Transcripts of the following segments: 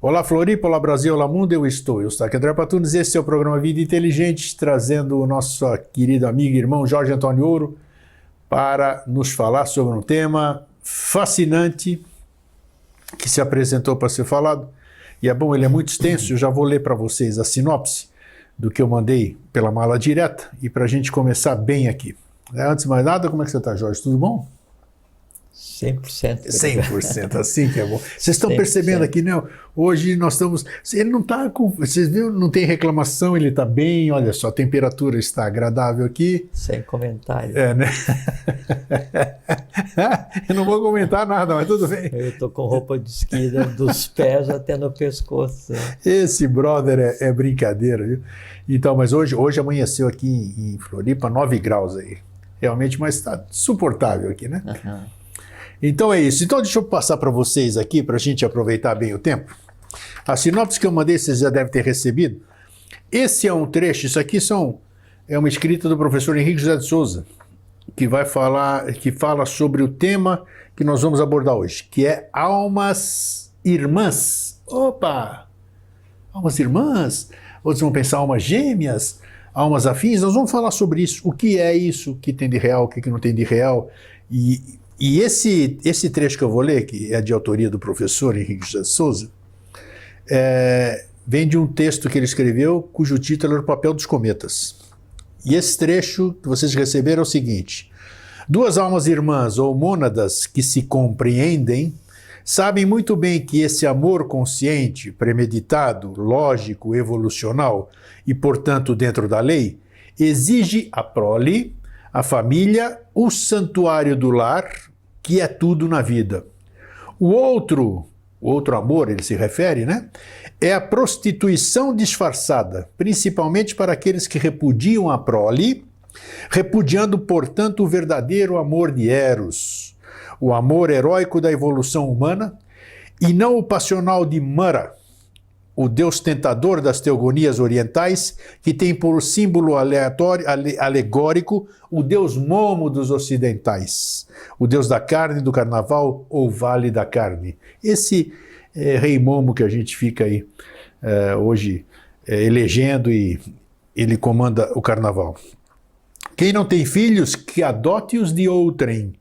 Olá Floripa, olá Brasil, olá mundo, eu estou aqui André Patunes, esse é o programa Vida Inteligente, trazendo o nosso querido amigo e irmão Jorge Antônio Ouro para nos falar sobre um tema fascinante que se apresentou para ser falado, e é bom, ele é muito extenso, eu já vou ler para vocês a sinopse do que eu mandei pela mala direta e para a gente começar bem aqui. Antes de mais nada, como é que você está, Jorge? Tudo bom? 100%. 100%, assim que é bom. Vocês estão percebendo aqui, né? Hoje nós estamos... Ele não está com... Vocês viram? Não tem reclamação, ele está bem. Olha só, a temperatura está agradável aqui. Sem comentário. É, né? Eu não vou comentar nada, mas tudo bem. Eu estou com roupa de esqui dos pés até no pescoço. Esse brother é brincadeira, viu? Então, mas hoje amanheceu aqui em Floripa 9 graus aí. Realmente, mas está suportável aqui, né? Uhum. Então é isso. Então deixa eu passar para vocês aqui, para a gente aproveitar bem o tempo. A sinopse que eu mandei, vocês já devem ter recebido. Esse é um trecho, isso aqui é uma escrita do professor Henrique José de Souza, que fala sobre o tema que nós vamos abordar hoje, que é almas irmãs. Opa! Almas irmãs? Outros vão pensar almas gêmeas, almas afins. Nós vamos falar sobre isso. O que é isso? O que tem de real, o que não tem de real. E esse trecho que eu vou ler, que é de autoria do professor Henrique José de Souza, vem de um texto que ele escreveu, cujo título era O Papel dos Cometas. E esse trecho que vocês receberam é o seguinte: duas almas irmãs ou mônadas que se compreendem sabem muito bem que esse amor consciente, premeditado, lógico, evolucional e, portanto, dentro da lei, exige a prole, a família, o santuário do lar, que é tudo na vida. O outro amor, ele se refere, né? É a prostituição disfarçada, principalmente para aqueles que repudiam a prole, repudiando, portanto, o verdadeiro amor de Eros, o amor heróico da evolução humana, e não o passional de Mara, o deus tentador das teogonias orientais, que tem por símbolo alegórico o deus Momo dos ocidentais, o deus da carne, do carnaval ou vale da carne. Esse rei Momo que a gente fica aí hoje elegendo, e ele comanda o carnaval. Quem não tem filhos, que adote-os de outrem,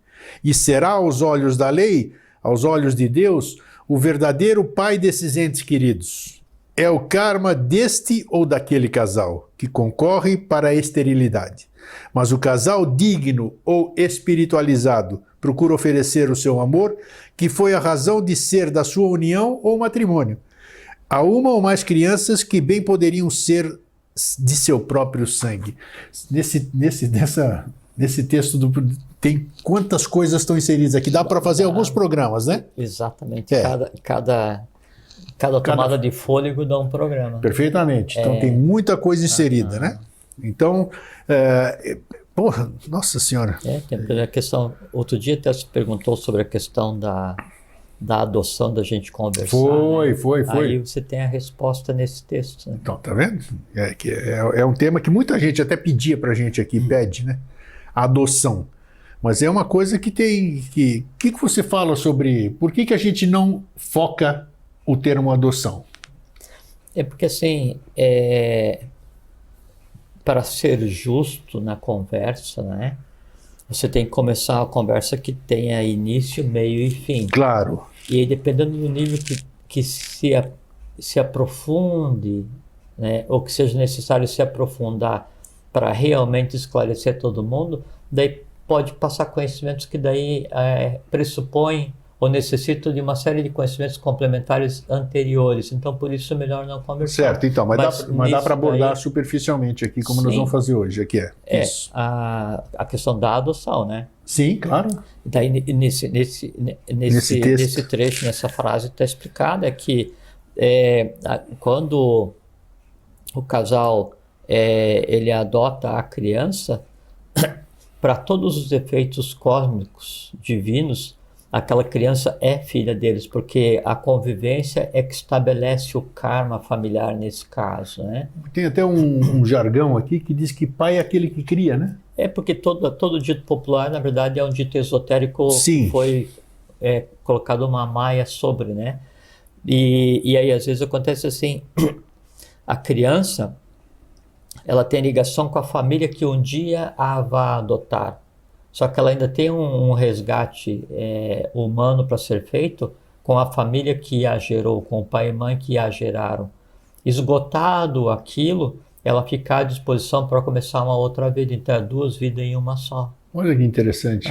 e será aos olhos da lei, aos olhos de Deus, o verdadeiro pai desses entes queridos. É o karma deste ou daquele casal, que concorre para a esterilidade. Mas o casal digno ou espiritualizado procura oferecer o seu amor, que foi a razão de ser da sua união ou matrimônio, a uma ou mais crianças que bem poderiam ser de seu próprio sangue. Nesse texto tem quantas coisas estão inseridas aqui? Dá para fazer alguns programas, né? Exatamente. Cada tomada de fôlego dá um programa. Perfeitamente. Então tem muita coisa inserida, né? Então, porra, nossa senhora. Tem a questão, outro dia até se perguntou sobre a questão da adoção, da gente conversar. Foi. Aí você tem a resposta nesse texto. Né? Então, tá vendo? É um tema que muita gente até pedia pra gente aqui, pede, né? A adoção. Mas é uma coisa que tem... O que você fala sobre... Por que a gente não foca o termo adoção? É porque, assim, para ser justo na conversa, né? Você tem que começar a conversa que tenha início, meio e fim. Claro. E aí, dependendo do nível que se aprofunde, né? Ou que seja necessário se aprofundar para realmente esclarecer todo mundo, daí pode passar conhecimentos que daí pressupõem ou necessitam de uma série de conhecimentos complementares anteriores. Então, por isso é melhor não conversar. Certo, então, mas dá para abordar superficialmente aqui, como nós vamos fazer hoje. Aqui isso. A questão da adoção, né? Sim, claro. Daí, nesse trecho, nessa frase, está explicado que quando o casal ele adota a criança, para todos os efeitos cósmicos divinos, aquela criança é filha deles, porque a convivência é que estabelece o karma familiar nesse caso, né? Tem até um jargão aqui que diz que pai é aquele que cria, né? Porque todo dito popular, na verdade, é um dito esotérico. Sim. Que foi colocado uma maia sobre, né? E aí às vezes acontece assim, a criança, ela tem ligação com a família que um dia a vai adotar. Só que ela ainda tem um resgate humano para ser feito com a família que a gerou, com o pai e mãe que a geraram. Esgotado aquilo, ela fica à disposição para começar uma outra vida. Então é 2 vidas em uma só. Olha que interessante.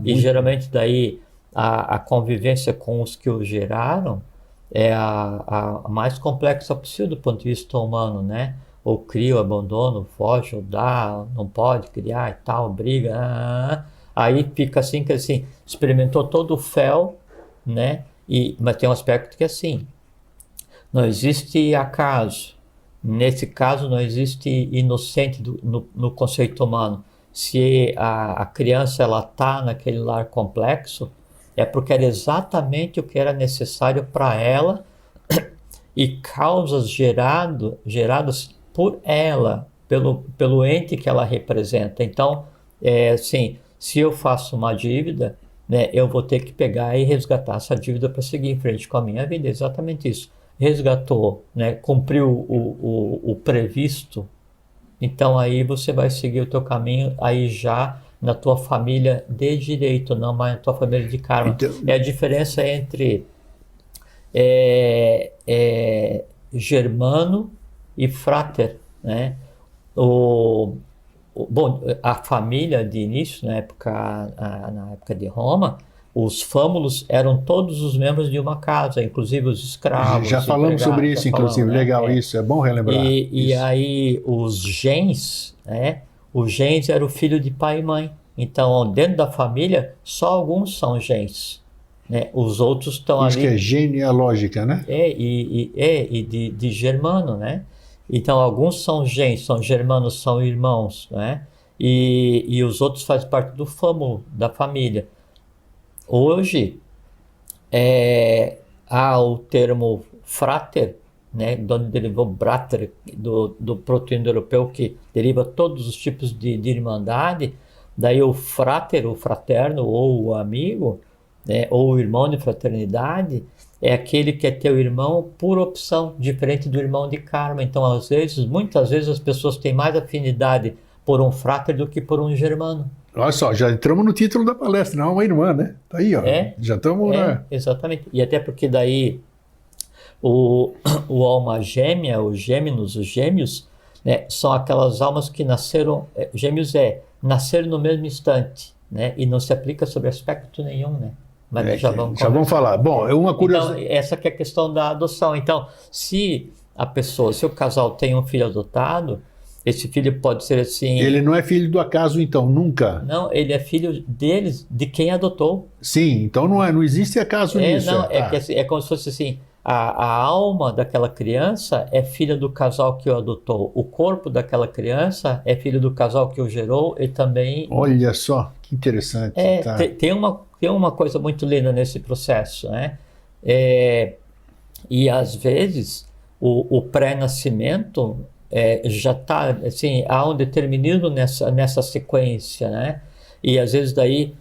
E geralmente daí a convivência com os que o geraram é a mais complexa possível do ponto de vista humano, né? Ou cria, ou abandono, foge, ou dá, não pode criar e tal, briga. Aí fica assim, que assim, experimentou todo o fel, né? Mas tem um aspecto que é assim, não existe acaso. Nesse caso, não existe inocente no conceito humano. Se a criança ela está naquele lar complexo, é porque era exatamente o que era necessário para ela e causas geradas por ela, pelo ente que ela representa. Então, assim, se eu faço uma dívida, né, eu vou ter que pegar e resgatar essa dívida para seguir em frente com a minha vida. É exatamente isso. Resgatou, né, cumpriu o previsto, então aí você vai seguir o teu caminho aí já na tua família de direito, não mais na tua família de karma. Então, É a diferença entre germano e frater, né? Bom, a família de início, na época de Roma, os fâmulos eram todos os membros de uma casa, inclusive os escravos. Já falamos sobre isso, inclusive. Né? Legal, isso. É bom relembrar. E aí os gens, né? O gens era o filho de pai e mãe. Então, dentro da família, só alguns são gens, né? Os outros estão ali. Isso que é genealógica, né? E de germano, né? Então, alguns são gens, são germanos, são irmãos, né? E os outros fazem parte do fâmulo da família. Hoje, há o termo frater, né, de onde derivou brater, do proto-indo-europeu, que deriva todos os tipos de irmandade. Daí o frater, o fraterno, ou o amigo, né, ou o irmão de fraternidade, é aquele que é teu irmão por opção, diferente do irmão de karma. Então, muitas vezes as pessoas têm mais afinidade por um frater do que por um germano. Olha só, já entramos no título da palestra, não é uma irmã, né? Tá aí, ó. Já estamos, né? Exatamente. E até porque daí o alma gêmea, os gêmeos, né, são aquelas almas que nasceram, gêmeos nasceram no mesmo instante, né? E não se aplica sobre aspecto nenhum, né? Mas já vamos falar. Bom, é uma curiosidade. Então, essa que é a questão da adoção. Então, se o casal tem um filho adotado, esse filho pode ser assim... Ele não é filho do acaso, então, nunca? Não, ele é filho deles, de quem adotou. Sim, então não existe acaso nisso. Não, que assim, é como se fosse assim, a alma daquela criança é filha do casal que o adotou. O corpo daquela criança é filho do casal que o gerou e também... Olha só, que interessante. Tá. Tem uma coisa muito linda nesse processo, né? E às vezes o pré-nascimento... já está, assim, há um determinismo nessa sequência, né? E às vezes daí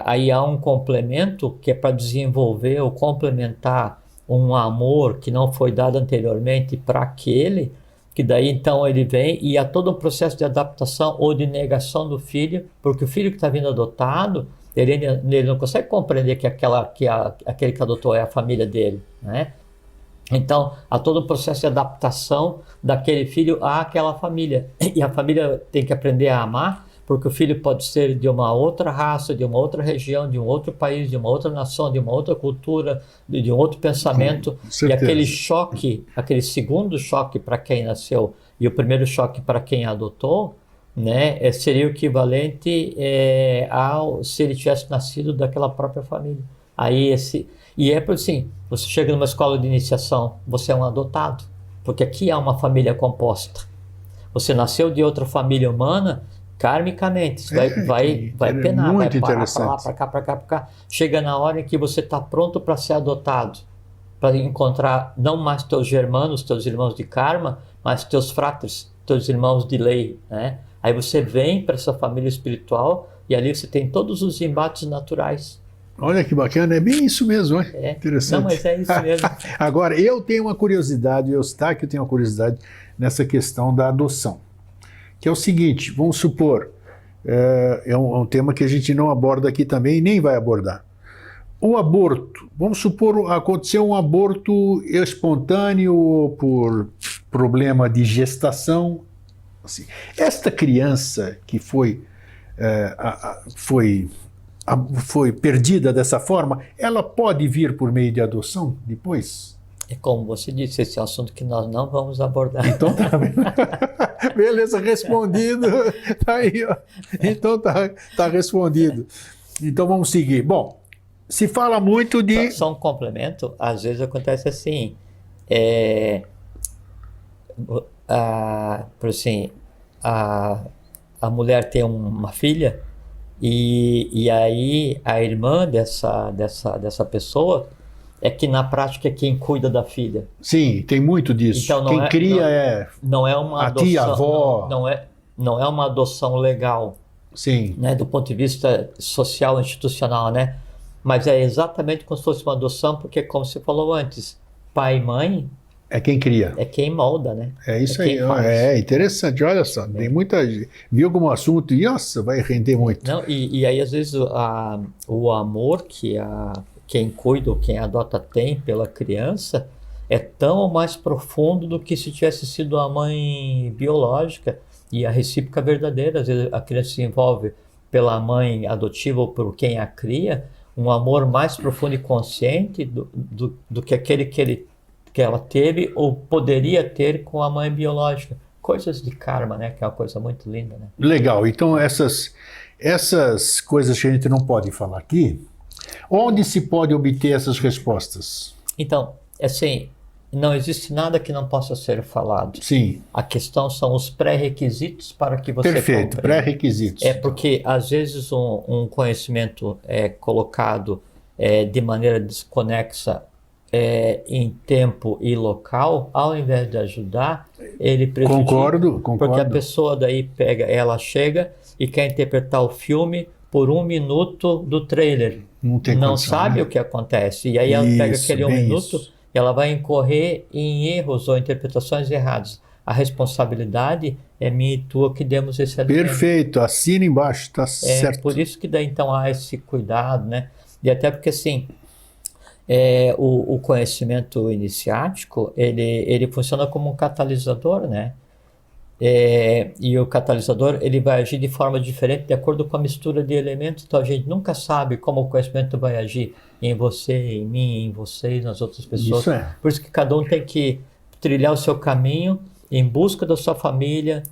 aí há um complemento que é para desenvolver ou complementar um amor que não foi dado anteriormente para aquele, que daí então ele vem e há todo um processo de adaptação ou de negação do filho, porque o filho que está vindo adotado, ele não consegue compreender que aquele que adotou é a família dele, né? Então, há todo um processo de adaptação daquele filho àquela família. E a família tem que aprender a amar, porque o filho pode ser de uma outra raça, de uma outra região, de um outro país, de uma outra nação, de uma outra cultura, de um outro pensamento. E aquele choque, aquele segundo choque para quem nasceu e o primeiro choque para quem adotou, né, seria o equivalente se ele tivesse nascido daquela própria família. E é por assim, você chega numa escola de iniciação, você é um adotado, porque aqui há uma família composta. Você nasceu de outra família humana, karmicamente, você vai penar, vai para lá, para cá. Chega na hora em que você está pronto para ser adotado, para encontrar não mais teus germanos, teus irmãos de karma, mas teus fratres, teus irmãos de lei, né? Aí você vem para essa família espiritual e ali você tem todos os embates naturais. Olha que bacana, é bem isso mesmo, hein? É. Interessante. Não, mas é isso mesmo. Agora, eu tenho uma curiosidade, eu tenho uma curiosidade nessa questão da adoção, que é o seguinte, vamos supor, é um tema que a gente não aborda aqui também e nem vai abordar. O aborto, vamos supor, aconteceu um aborto espontâneo por problema de gestação. Assim, esta criança que foi perdida dessa forma, ela pode vir por meio de adoção depois? É como você disse, esse é um assunto que nós não vamos abordar. Então tá. Beleza, respondido. Tá aí, ó. Então tá respondido. Então vamos seguir. Bom, se fala muito de... Só um complemento, às vezes acontece assim, por assim, a mulher tem uma filha e aí a irmã dessa pessoa é que na prática é quem cuida da filha. Sim, tem muito disso. Então, quem cria não é uma a adoção, tia, a avó. Não é uma adoção legal, Sim. né, do ponto de vista social, institucional, né? Mas é exatamente como se fosse uma adoção, porque como você falou antes, pai e mãe é quem cria. é quem molda, né? É isso aí. É interessante, olha só. Tem muita gente. Viu como assunto, nossa, vai render muito. Não, e aí, às vezes, o amor que quem cuida ou quem adota tem pela criança é tão ou mais profundo do que se tivesse sido a mãe biológica, e a recíproca verdadeira. Às vezes a criança se envolve pela mãe adotiva ou por quem a cria, um amor mais profundo e consciente do que aquele que ela teve ou poderia ter com a mãe biológica. Coisas de karma, né? Que é uma coisa muito linda, né? Legal. Então essas coisas que a gente não pode falar aqui, onde se pode obter essas respostas? Então, assim, não existe nada que não possa ser falado. Sim. A questão são os pré-requisitos para que você Perfeito, pré-requisitos. É porque, às vezes, um conhecimento é colocado de maneira desconexa em tempo e local, ao invés de ajudar, ele prejudica. Concordo. Porque a pessoa daí ela chega e quer interpretar o filme por 1 minuto do trailer. Não sabe, né, o que acontece. E aí ela pega aquele 1 minuto e ela vai incorrer em erros ou interpretações erradas. A responsabilidade é minha e tua que demos esse alimento. Perfeito, assina embaixo, tá certo. Por isso que daí então há esse cuidado, né? E até porque assim, o conhecimento iniciático, ele funciona como um catalisador, né? E o catalisador, ele vai agir de forma diferente de acordo com a mistura de elementos. Então a gente nunca sabe como o conhecimento vai agir em você, em mim, em vocês, nas outras pessoas. Isso é. Por isso que cada um tem que trilhar o seu caminho em busca da sua família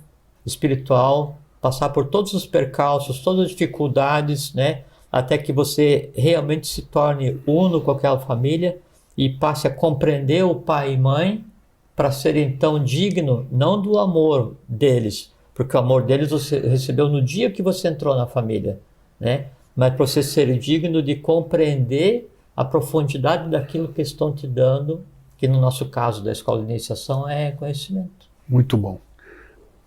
espiritual, passar por todos os percalços, todas as dificuldades, né? Até que você realmente se torne uno com aquela família e passe a compreender o pai e mãe, para ser então digno, não do amor deles, porque o amor deles você recebeu no dia que você entrou na família, né? Mas para você ser digno de compreender a profundidade daquilo que estão te dando, que no nosso caso da escola de iniciação é conhecimento. Muito bom.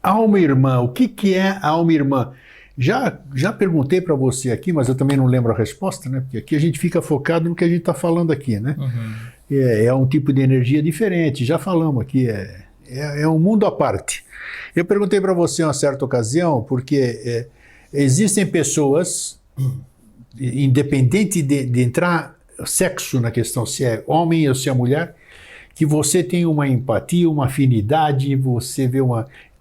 Alma irmã, o que é alma irmã? Já perguntei para você aqui, mas eu também não lembro a resposta, né? Porque aqui a gente fica focado no que a gente está falando aqui, né? Uhum. É um tipo de energia diferente, já falamos aqui, é um mundo à parte. Eu perguntei para você em uma certa ocasião, porque existem pessoas, independente de entrar sexo na questão, se é homem ou se é mulher, que você tem uma empatia, uma afinidade, você vê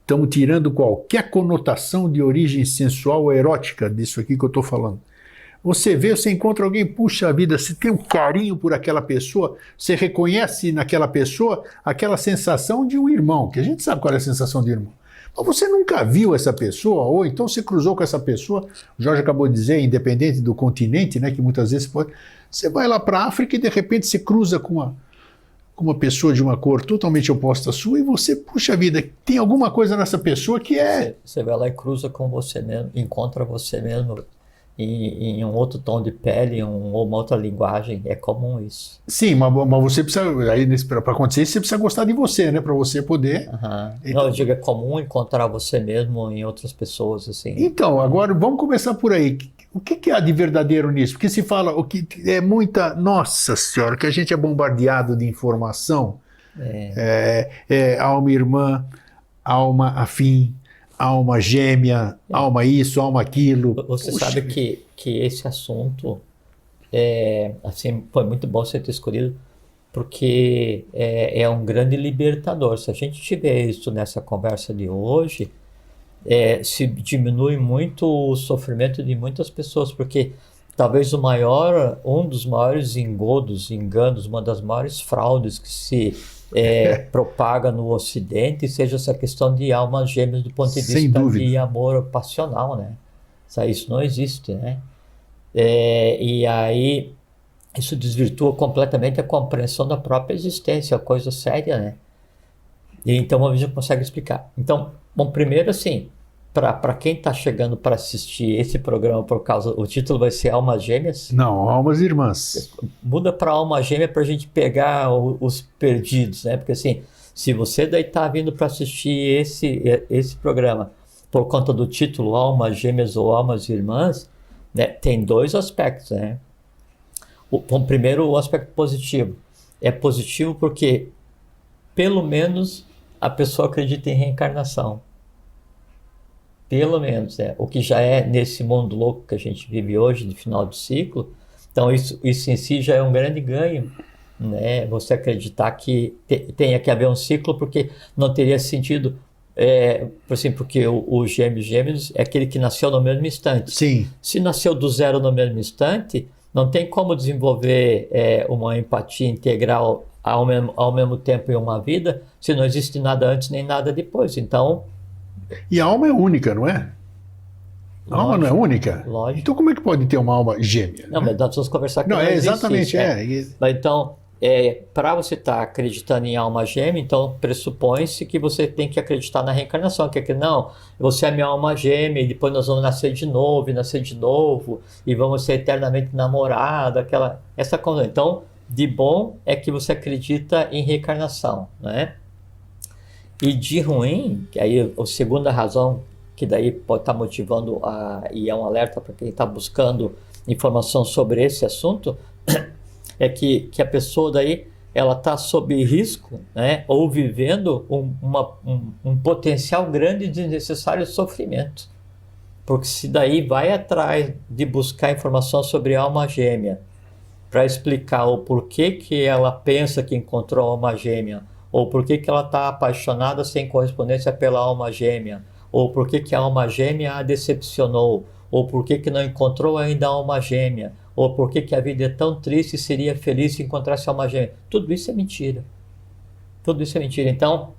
estamos tirando qualquer conotação de origem sensual ou erótica disso aqui que eu estou falando. Você encontra alguém, puxa vida, você tem um carinho por aquela pessoa, você reconhece naquela pessoa aquela sensação de um irmão, que a gente sabe qual é a sensação de irmão. Mas você nunca viu essa pessoa, ou então você cruzou com essa pessoa, o Jorge acabou de dizer, independente do continente, né, que muitas vezes você vai lá para a África e de repente você cruza com uma pessoa de uma cor totalmente oposta à sua e você, puxa vida, tem alguma coisa nessa pessoa que é... Você vai lá e cruza com você mesmo, encontra você mesmo em um outro tom de pele, uma outra linguagem. É comum isso. Sim, mas você precisa, aí para acontecer isso, você precisa gostar de você, né? Para você poder... Não, eu digo, é comum encontrar você mesmo em outras pessoas, assim. Então, agora vamos começar por aí. O que há de verdadeiro nisso? Porque se fala, o que é muita... Nossa Senhora, que a gente é bombardeado de informação. Alma irmã, alma afim, alma gêmea, alma isso, alma aquilo. Você sabe que esse assunto assim, foi muito bom você ter escolhido, porque é um grande libertador. Se a gente tiver isso nessa conversa de hoje, se diminui muito o sofrimento de muitas pessoas, porque talvez um dos maiores enganos, uma das maiores fraudes que se propaga no Ocidente seja essa questão de almas gêmeas do ponto de vista de amor passional, né? Isso não existe, né? E aí isso desvirtua completamente a compreensão da própria existência, coisa séria, né? E então a gente consegue explicar. Então, bom, primeiro assim, para quem está chegando para assistir esse programa o título vai ser Almas Gêmeas? Não, Almas Irmãs. Muda para Alma Gêmea para a gente pegar os perdidos, né? Porque assim, se você daí está vindo para assistir esse programa por conta do título Almas Gêmeas ou Almas Irmãs, né, tem dois aspectos, né? Primeiro, o aspecto positivo. É positivo porque, pelo menos, a pessoa acredita em reencarnação. Pelo menos, o que já é nesse mundo louco que a gente vive hoje, de final de ciclo. Então, isso em si já é um grande ganho, né? Você acreditar que tenha que haver um ciclo, porque não teria sentido... porque o gêmeos é aquele que nasceu no mesmo instante. Sim. Se nasceu do zero no mesmo instante, não tem como desenvolver uma empatia integral ao mesmo tempo em uma vida, se não existe nada antes nem nada depois. Então... E a alma é única, não é? A alma não é única? Lógico. Então como é que pode ter uma alma gêmea? Não, mas nós vamos conversar que não exatamente, Mas então... para você estar acreditando em alma gêmea, então pressupõe-se que você tem que acreditar na reencarnação, que não, você é minha alma gêmea e depois nós vamos nascer de novo e vamos ser eternamente namorados, essa coisa. Então, de bom é que você acredita em reencarnação, né? E de ruim, que aí a segunda razão que daí pode estar motivando e é um alerta para quem está buscando informação sobre esse assunto, é que a pessoa daí ela está sob risco, né, ou vivendo um potencial grande de desnecessário sofrimento. Porque se daí vai atrás de buscar informação sobre a alma gêmea para explicar o porquê que ela pensa que encontrou a alma gêmea, ou porquê que ela está apaixonada sem correspondência pela alma gêmea, ou porquê que a alma gêmea a decepcionou, ou porquê que não encontrou ainda a alma gêmea, ou por que a vida é tão triste e seria feliz se encontrasse alma gêmea. Tudo isso é mentira. Tudo isso é mentira. Então,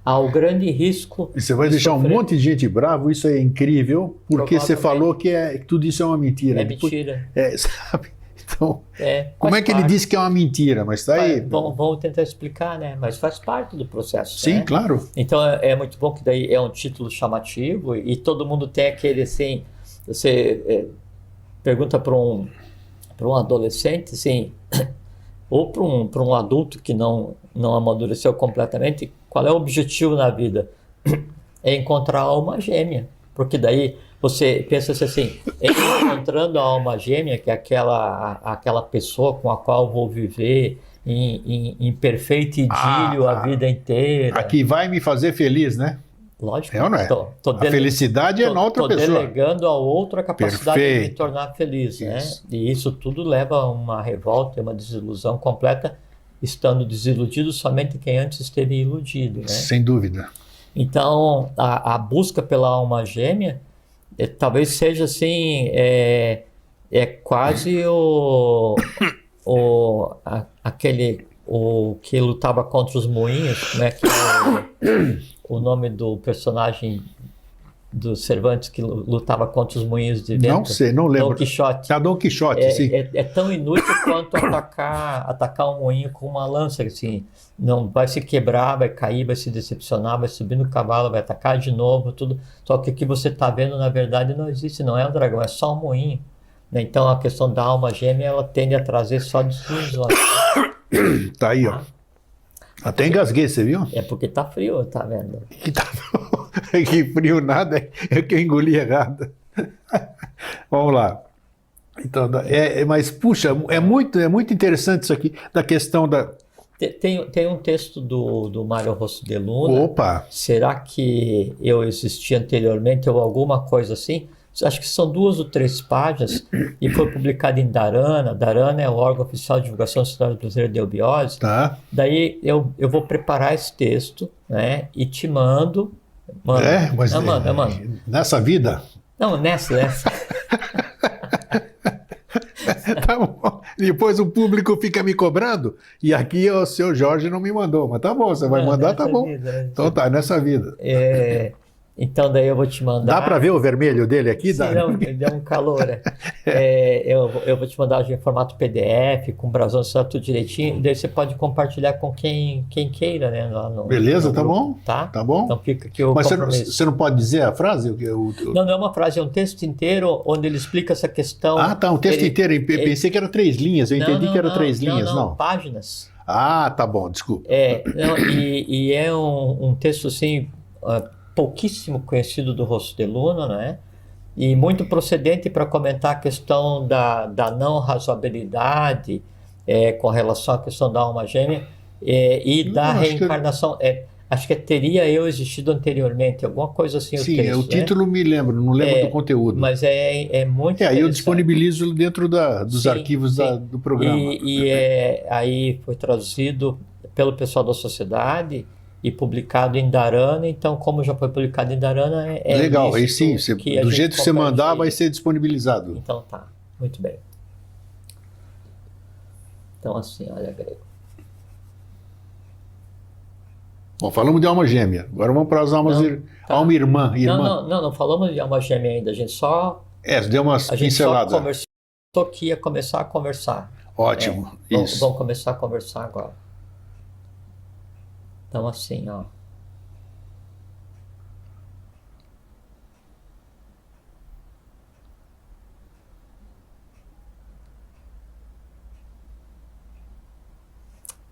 há o grande risco... E você vai deixar um monte de gente bravo, isso é incrível, porque você falou que tudo isso é uma mentira. Mentira. Sabe? Então, como é que ele disse que é uma mentira? Mas tá aí. Vamos tentar explicar, né? Mas faz parte do processo. Sim, né? Claro. Então, é muito bom que daí é um título chamativo e todo mundo tem aquele assim... Você pergunta para um adolescente, assim, ou para um adulto que não amadureceu completamente, qual é o objetivo na vida? É encontrar a alma gêmea. Porque daí você pensa assim, encontrando a alma gêmea, que é aquela pessoa com a qual eu vou viver em perfeito idílio a vida inteira. A que vai me fazer feliz, né? Lógico. Ou não é? A felicidade é na outra pessoa. Estou delegando ao outro a capacidade de me tornar feliz, isso. Né? E isso tudo leva a uma revolta, uma desilusão completa, estando desiludido somente quem antes esteve iludido. Né? Sem dúvida. Então, a busca pela alma gêmea talvez seja assim, quase aquele que lutava contra os moinhos, né? Que o nome do personagem do Cervantes que lutava contra os moinhos de vento. Não sei, não lembro. Don Quixote. Don Quixote, sim. É tão inútil quanto atacar um moinho com uma lança, assim. Não vai se quebrar, vai cair, vai se decepcionar, vai subir no cavalo, vai atacar de novo, tudo. Só que o que você está vendo, na verdade, não existe, não é um dragão, é só um moinho. né? Então a questão da alma gêmea, ela tende a trazer só desilusões. Tá aí, ó. Até engasguei, você viu? É porque tá frio, tá vendo? Que, tá... que frio nada, é que eu engoli errado. Vamos lá. Então, mas, puxa, é muito interessante isso aqui, da questão da... Tem um texto do Mário Rosso de Luna. Opa! Será que eu existi anteriormente ou alguma coisa assim? Acho que são 2 ou 3 páginas e foi publicado em Dharana. Dharana é o órgão oficial de divulgação da Sociedade Brasileira de Eubiose. Tá. Daí eu vou preparar esse texto, né, e te mando. Mano, Mas eu mando. Nessa vida? Não, nessa. Tá bom. Depois o público fica me cobrando e aqui o seu Jorge não me mandou. Mas tá bom, você vai mandar, tá bom. Vida, então tá, nessa vida. Então daí eu vou te mandar... Dá para ver o vermelho dele aqui? Sim, não, deu um calor. Eu vou te mandar em formato PDF, com brasão, tudo direitinho. Daí você pode compartilhar com quem queira, né? Beleza, no tá grupo, bom. Tá? Tá bom. Então fica aqui o Mas compromisso. você não pode dizer a frase? Não é uma frase, é um texto inteiro onde ele explica essa questão. Ah, tá, um texto inteiro. Pensei que era 3 linhas, eu entendi que era 3 linhas, não. Páginas. Ah, tá bom, desculpa. E é um texto assim... pouquíssimo conhecido do Rosso de Luna, né? E muito procedente para comentar a questão da não razoabilidade com relação à questão da alma gêmea e da reencarnação. Acho que teria eu existido anteriormente, alguma coisa assim. Sim, o título me lembro, não lembro do conteúdo. Mas é muito aí eu disponibilizo dentro dos arquivos do programa. Aí foi traduzido pelo pessoal da sociedade e publicado em Dharana, então como já foi publicado em Dharana... Legal, aí sim, do jeito que você mandar vai ser disponibilizado. Então tá, muito bem. Então assim, olha, Grego. Bom, falamos de alma gêmea, agora vamos para as almas... alma irmã. Não falamos de alma gêmea ainda, a gente só... deu umas pinceladas. A gente só conversou que ia começar a conversar. Ótimo, isso. Vamos começar a conversar agora. Então assim, ó.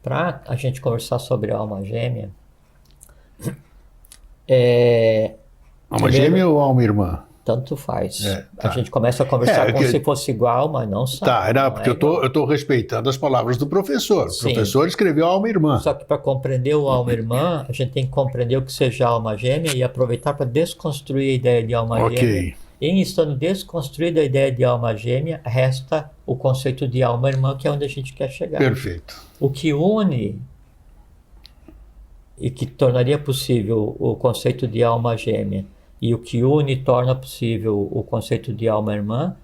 Para a gente conversar sobre a alma gêmea, alma gêmea ou alma irmã? Tanto faz. Tá. A gente começa a conversar como se fosse igual, mas não são. Porque eu estou respeitando as palavras do professor. Sim. O professor escreveu alma irmã. Só que para compreender o alma irmã, a gente tem que compreender o que seja alma gêmea e aproveitar para desconstruir a ideia de alma gêmea. E em estando desconstruída a ideia de alma gêmea, resta o conceito de alma irmã, que é onde a gente quer chegar. Perfeito. O que une e que tornaria possível o conceito de alma gêmea e o que une e torna possível o conceito de alma irmã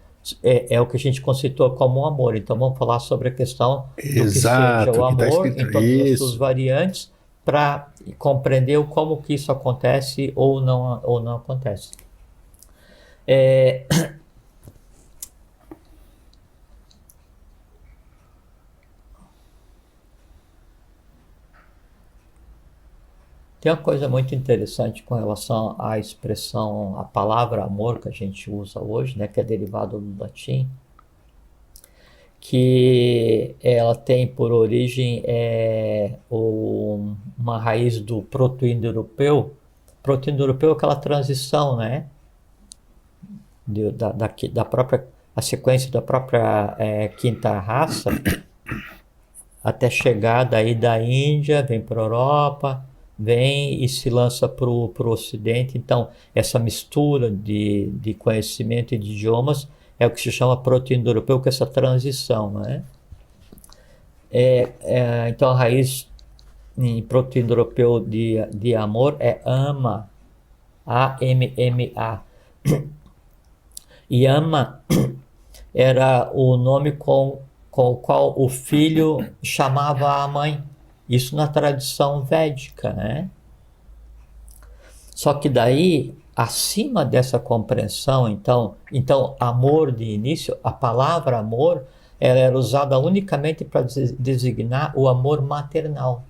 é o que a gente conceitou como o amor. Então vamos falar sobre a questão do que seja o amor em todas as suas variantes para compreender como que isso acontece ou não acontece. Tem uma coisa muito interessante com relação à expressão, a palavra amor que a gente usa hoje, né, que é derivado do latim, que ela tem por origem uma raiz do proto-indo-europeu. Proto-indo-europeu é aquela transição, né, da própria, a sequência da própria quinta raça, até chegar daí da Índia, vem para a Europa, vem e se lança para o Ocidente. Então, essa mistura de conhecimento e de idiomas é o que se chama proto-indo-europeu, que é essa transição, né? Então, a raiz em proto-indo-europeu de amor é ama, A-M-M-A. E ama era o nome com o qual o filho chamava a mãe. Isso na tradição védica, né? Só que daí, acima dessa compreensão, então amor de início, a palavra amor, ela era usada unicamente para designar o amor maternal,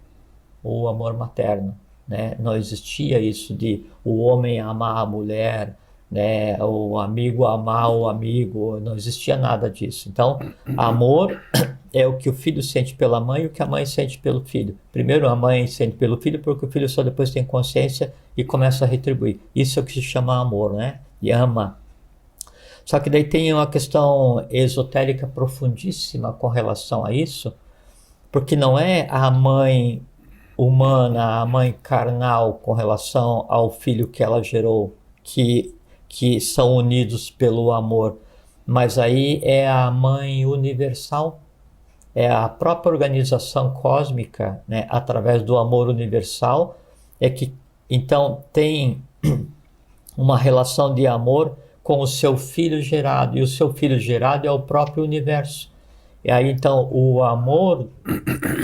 ou o amor materno, né? Não existia isso de o homem amar a mulher, né? O amigo amar o amigo, não existia nada disso. Então, amor é o que o filho sente pela mãe e o que a mãe sente pelo filho. Primeiro a mãe sente pelo filho, porque o filho só depois tem consciência e começa a retribuir. Isso é o que se chama amor, né? E ama. Só que daí tem uma questão esotérica profundíssima com relação a isso, porque não é a mãe humana, a mãe carnal com relação ao filho que ela gerou, que são unidos pelo amor, mas aí é a mãe universal, é a própria organização cósmica, né, através do amor universal, é que então tem uma relação de amor com o seu filho gerado, e o seu filho gerado é o próprio universo. E aí então o amor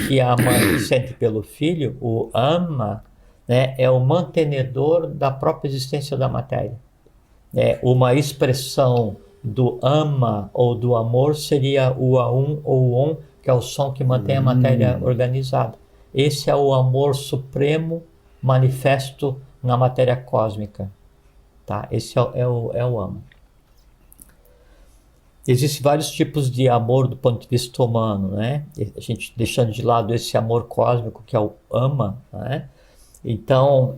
que a mãe sente pelo filho, o ama, né, é o mantenedor da própria existência da matéria. Uma expressão do ama ou do amor seria o aum ou o on, que é o som que mantém a matéria organizada. Esse é o amor supremo manifesto na matéria cósmica. Tá? Esse é o ama. Existem vários tipos de amor do ponto de vista humano, né? A gente deixando de lado esse amor cósmico que é o ama, né? Então,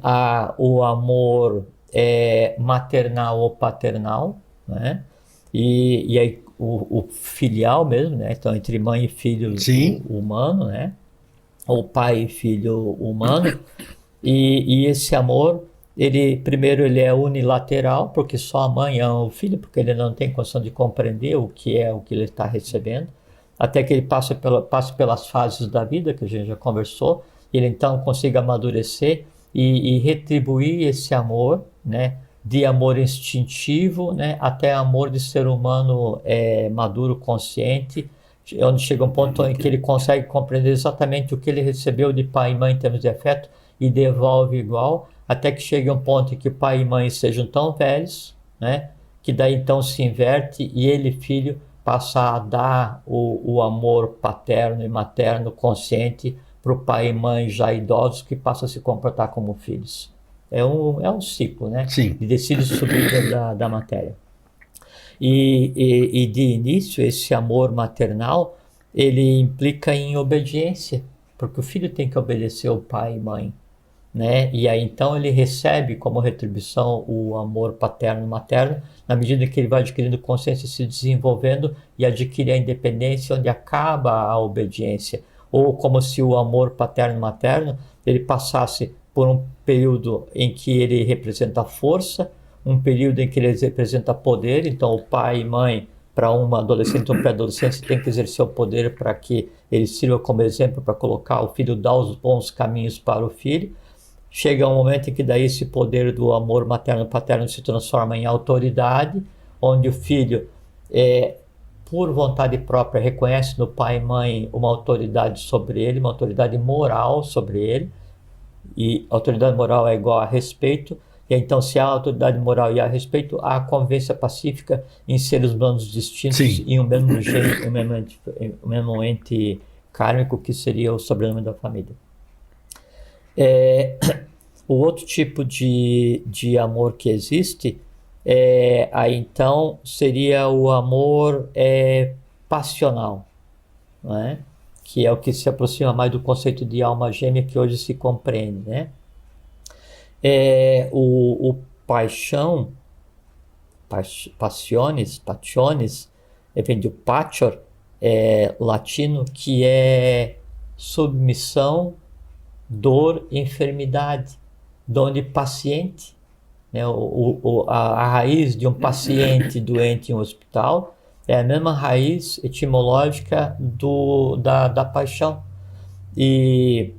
o amor maternal ou paternal, né? E aí o filial mesmo, né? Então, entre mãe e filho humano, né? Ou pai e filho humano. E esse amor, primeiro ele é unilateral, porque só a mãe ama o filho, porque ele não tem condição de compreender o que ele está recebendo, até que ele passe pelas fases da vida, que a gente já conversou, e ele então consiga amadurecer e retribuir esse amor, né, de amor instintivo, né, até amor de ser humano maduro, consciente, onde chega um ponto em que ele consegue compreender exatamente o que ele recebeu de pai e mãe em termos de afeto e devolve igual, até que chegue um ponto em que pai e mãe sejam tão velhos, né, que daí então se inverte e ele, filho, passa a dar o amor paterno e materno consciente para o pai e mãe já idosos, que passam a se comportar como filhos. É um ciclo, né? Sim. De descida e subida da matéria. E de início, esse amor maternal, ele implica em obediência, porque o filho tem que obedecer o pai e mãe, né? E aí então ele recebe como retribuição o amor paterno e materno, na medida que ele vai adquirindo consciência, se desenvolvendo e adquire a independência, onde acaba a obediência. Ou como se o amor paterno e materno ele passasse por um período em que ele representa força, um período em que ele representa poder. Então o pai e mãe, para uma adolescente ou pré-adolescente, tem que exercer o poder para que ele sirva como exemplo para colocar o filho, dar os bons caminhos para o filho. Chega um momento em que daí esse poder do amor materno-paterno se transforma em autoridade, onde o filho, por vontade própria, reconhece no pai e mãe uma autoridade sobre ele, uma autoridade moral sobre ele, e autoridade moral é igual a respeito. E então, se há autoridade moral e há respeito, há convivência pacífica em seres humanos distintos em um mesmo jeito, um mesmo ente kármico, que seria o sobrenome da família. O outro tipo de amor que existe, aí então, seria o amor passional, não é? Que é o que se aproxima mais do conceito de alma gêmea que hoje se compreende, né? O paixão, passiones, vem do pachor, latino, que é submissão, dor, enfermidade, donde paciente, né, a raiz de um paciente doente em um hospital é a mesma raiz etimológica da paixão, e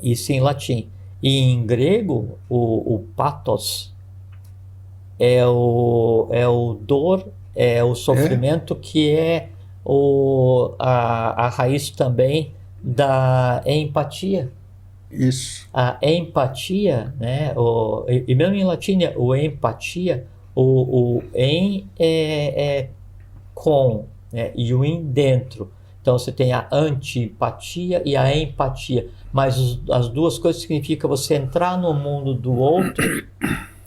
isso em latim. E em grego, o pathos é o dor, é o sofrimento, que é a raiz também da empatia. Isso. A empatia, né? E mesmo em latim, o empatia, o em é com, né? E o in dentro. Então você tem a antipatia e a empatia, mas as duas coisas significam você entrar no mundo do outro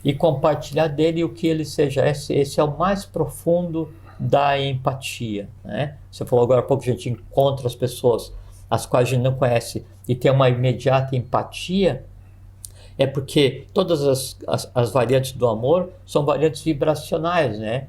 e compartilhar dele o que ele seja. Esse é o mais profundo da empatia, né? Você falou agora há pouco que a gente encontra as pessoas as quais a gente não conhece e tem uma imediata empatia, é porque todas as variantes do amor são variantes vibracionais, né?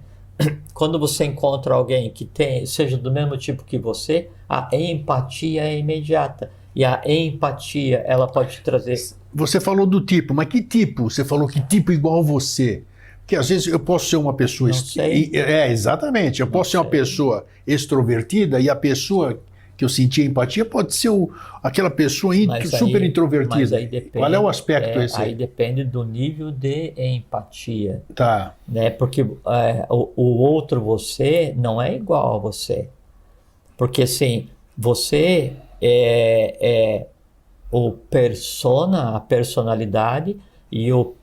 Quando você encontra alguém que seja do mesmo tipo que você, a empatia é imediata. E a empatia, ela pode te trazer... Você falou do tipo, mas que tipo? Você falou que tipo igual você? Porque às vezes eu posso ser uma pessoa... Não sei. Exatamente. Eu posso ser uma pessoa extrovertida e a pessoa que eu senti empatia pode ser aquela pessoa super introvertida. Mas aí depende, qual é o aspecto esse aí? Aí depende do nível de empatia. Tá. Né? Porque o outro você não é igual a você. Porque assim, você é o persona, a personalidade, e o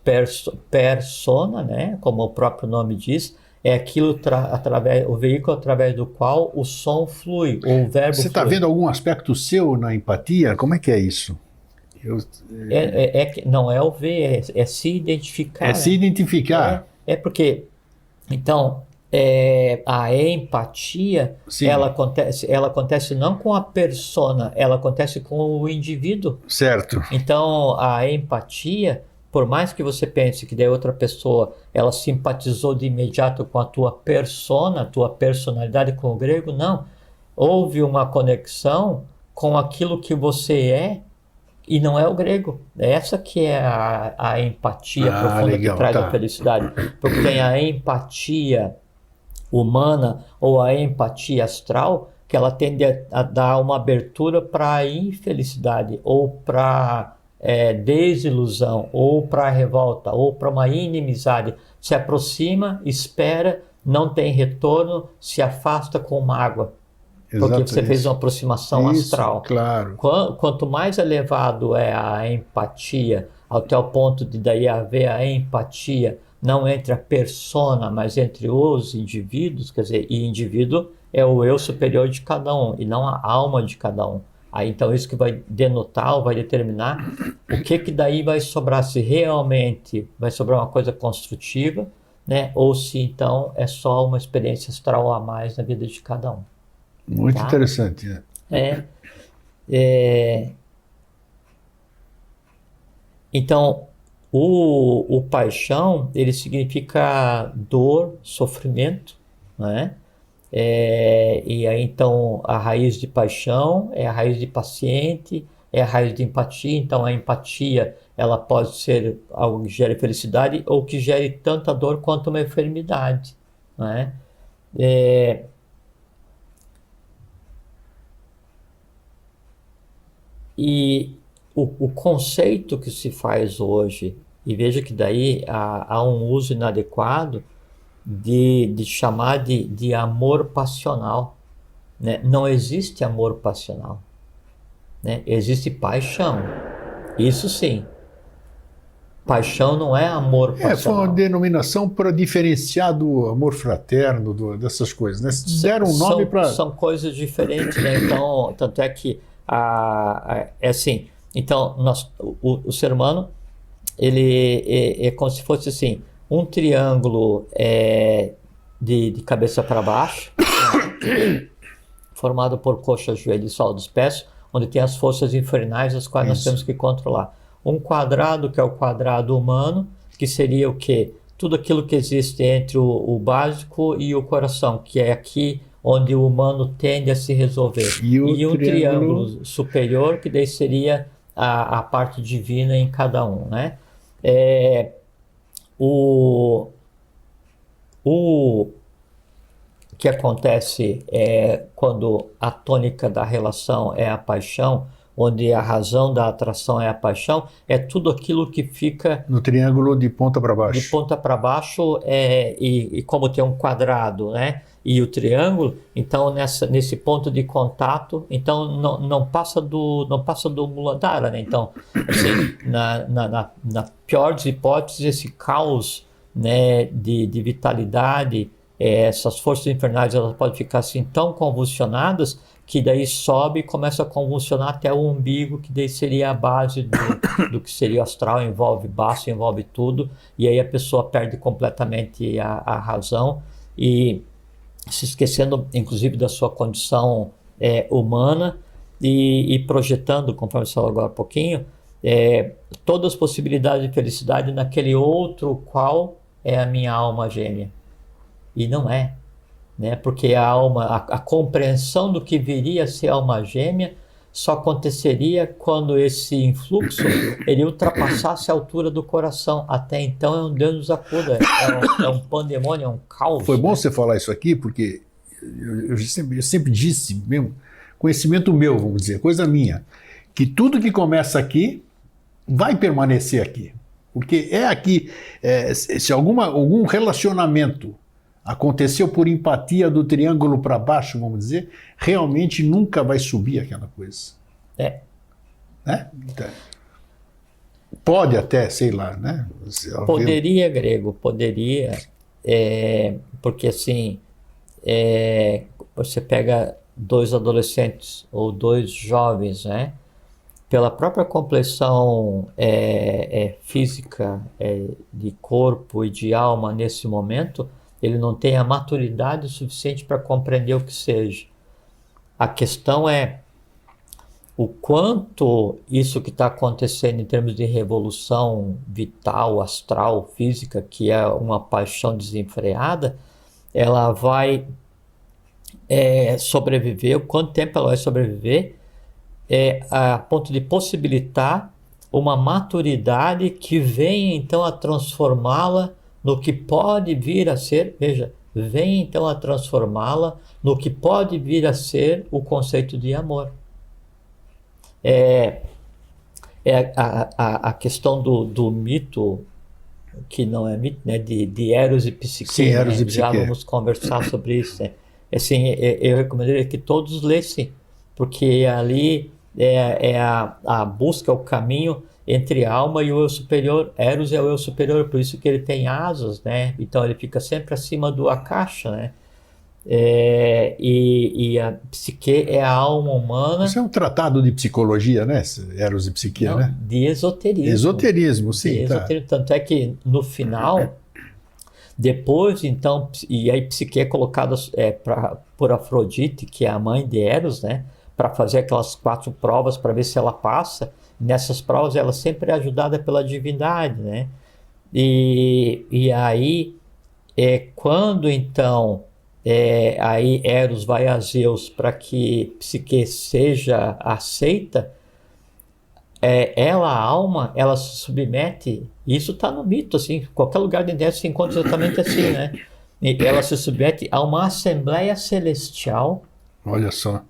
persona, né, como o próprio nome diz, é aquilo o veículo através do qual o som flui, ou o verbo flui. Você está vendo algum aspecto seu na empatia? Como é que é isso? Não é o ver, é se identificar. É se identificar. Porque, então, a empatia, ela acontece não com a persona, ela acontece com o indivíduo. Certo. Então, a empatia, por mais que você pense que daí outra pessoa, ela simpatizou de imediato com a tua persona, a tua personalidade, com o grego, não. Houve uma conexão com aquilo que você é e não é o grego. Essa que é a empatia profunda, legal, que traz a felicidade. Porque tem a empatia humana ou a empatia astral, que ela tende a dar uma abertura para a infelicidade ou para desilusão, ou para a revolta, ou para uma inimizade. Se aproxima, espera, não tem retorno, se afasta com mágoa. Porque você fez uma aproximação astral. Claro. Quanto mais elevado é a empatia, até o ponto de daí haver a empatia, não entre a persona, mas entre os indivíduos, quer dizer, e indivíduo é o eu superior de cada um, e não a alma de cada um. Aí, então, isso que vai denotar ou vai determinar o que daí vai sobrar, se realmente vai sobrar uma coisa construtiva, né? Ou se, então, é só uma experiência astral a mais na vida de cada um. Muito interessante. Então, o paixão, ele significa dor, sofrimento, né? E aí, então, a raiz de paixão é a raiz de paciente, é a raiz de empatia. Então, a empatia, ela pode ser algo que gere felicidade ou que gere tanta dor quanto uma enfermidade, né? E o conceito que se faz hoje, e veja que daí há um uso inadequado de chamar de amor passional, né? Não existe amor passional, né? Existe paixão, isso sim. Paixão não é amor passional. Foi uma denominação para diferenciar do amor fraterno, dessas coisas, né? Deram um nome para... São coisas diferentes, né? Então, tanto é que é assim. Então, o ser humano, ele é como se fosse assim, um triângulo de cabeça para baixo, né? Formado por coxa, joelho e solo dos pés, onde tem as forças infernais, as quais nós temos que controlar. Um quadrado, que é o quadrado humano, que seria o quê? Tudo aquilo que existe entre o básico e o coração, que é aqui onde o humano tende a se resolver. E um triângulo superior, que daí seria a parte divina em cada um, né? O que acontece quando a tônica da relação é a paixão, onde a razão da atração é a paixão, é tudo aquilo que fica... No triângulo de ponta para baixo. De ponta para baixo, e como tem um quadrado, né? E o triângulo, então nesse ponto de contato, então não passa do Muladhara, né? Então, assim, na pior das hipóteses, esse caos, né, de vitalidade, essas forças infernais, elas podem ficar assim tão convulsionadas que daí sobe e começa a convulsionar até o umbigo, que daí seria a base do que seria o astral, envolve baço, envolve tudo, e aí a pessoa perde completamente a razão e se esquecendo, inclusive, da sua condição humana e projetando, conforme você falou agora há pouquinho, todas as possibilidades de felicidade naquele outro qual é a minha alma gêmea. E não é. Né? Porque a compreensão do que viria a ser alma gêmea só aconteceria quando esse influxo ele ultrapassasse a altura do coração. Até então é um Deus nos acuda, é um pandemônio, é um caos. Foi bom né? você falar isso aqui, porque eu sempre disse, mesmo, conhecimento meu, vamos dizer, coisa minha, que tudo que começa aqui vai permanecer aqui. Porque é aqui, se algum relacionamento aconteceu por empatia do triângulo para baixo, vamos dizer, realmente nunca vai subir aquela coisa. Né? Então, pode até, sei lá, né? Poderia, grego, poderia, porque assim, você pega 2 adolescentes ou 2 jovens, né? Pela própria complexão física de corpo e de alma nesse momento, ele não tem a maturidade suficiente para compreender o que seja. A questão é o quanto isso que está acontecendo em termos de revolução vital, astral, física, que é uma paixão desenfreada, ela vai sobreviver, o quanto tempo ela vai sobreviver, a ponto de possibilitar uma maturidade que venha então a transformá-la no que pode vir a ser, veja, vem então a transformá-la no que pode vir a ser o conceito de amor. A questão do mito, que não é mito, né, de Eros e Psique. Sim, Eros e Psique. Já vamos conversar sobre isso. Né? Assim, eu recomendaria que todos lessem, porque ali a busca, o caminho entre a alma e o eu superior. Eros é o eu superior, por isso que ele tem asas, né? Então ele fica sempre acima do Akasha, né? E a psique é a alma humana. Isso é um tratado de psicologia, né? Eros e Psique, não, né? De esoterismo. Esoterismo, sim. De esoterismo. Tanto é que no final, depois, então, e aí Psique é colocada por Afrodite, que é a mãe de Eros, né? Para fazer aquelas 4 provas para ver se ela passa. Nessas provas ela sempre é ajudada pela divindade, né? E aí quando então aí Eros vai a Zeus para que Psique seja aceita, ela, a alma, ela se submete, isso está no mito, assim, qualquer lugar da internet se encontra exatamente assim, né? E ela se submete a uma assembleia celestial. Olha só.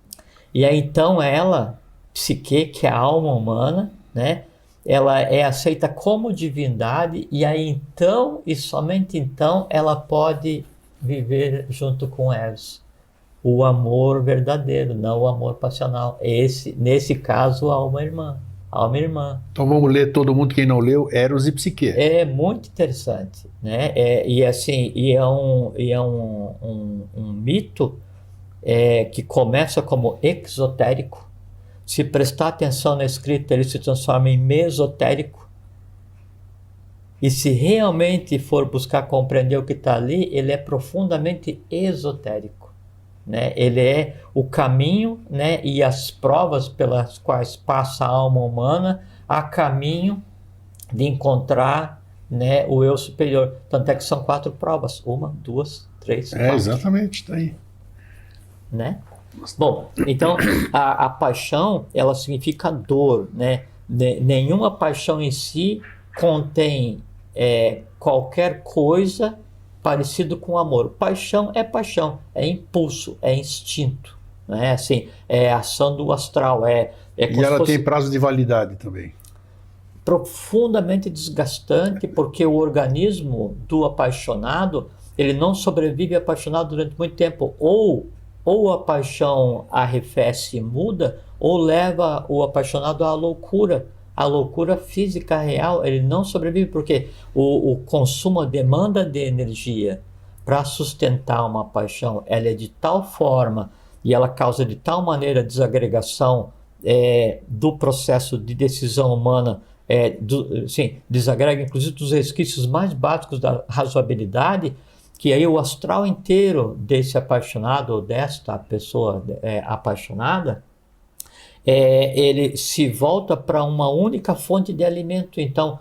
E aí então ela, Psique, que é a alma humana, né? Ela é aceita como divindade e aí então, e somente então, ela pode viver junto com Eros. O amor verdadeiro, não o amor passional. Nesse caso, a alma irmã. Alma irmã. Então vamos ler todo mundo, quem não leu, Eros e Psique. É muito interessante, né? É um mito que começa como exotérico. Se prestar atenção na escrita, ele se transforma em mesotérico. E se realmente for buscar compreender o que está ali, ele é profundamente esotérico. Né? Ele é o caminho, né, e as provas pelas quais passa a alma humana a caminho de encontrar, né, o eu superior. Tanto é que são 4 provas. 1, 2, 3, 4. Exatamente, está aí. Né? Bom, então a paixão, ela significa dor, né? Nenhuma paixão em si contém qualquer coisa parecido com amor. Paixão, é impulso, é instinto, né? Assim, é ação do astral, e ela tem prazo de validade também. Profundamente desgastante, porque o organismo do apaixonado, ele não sobrevive apaixonado durante muito tempo, ou a paixão arrefece e muda, ou leva o apaixonado à loucura. A loucura física real, ele não sobrevive, porque o consumo, a demanda de energia para sustentar uma paixão, ela é de tal forma e ela causa de tal maneira a desagregação do processo de decisão humana, desagrega inclusive dos resquícios mais básicos da razoabilidade, que aí o astral inteiro desse apaixonado ou desta pessoa apaixonada, ele se volta para uma única fonte de alimento. Então,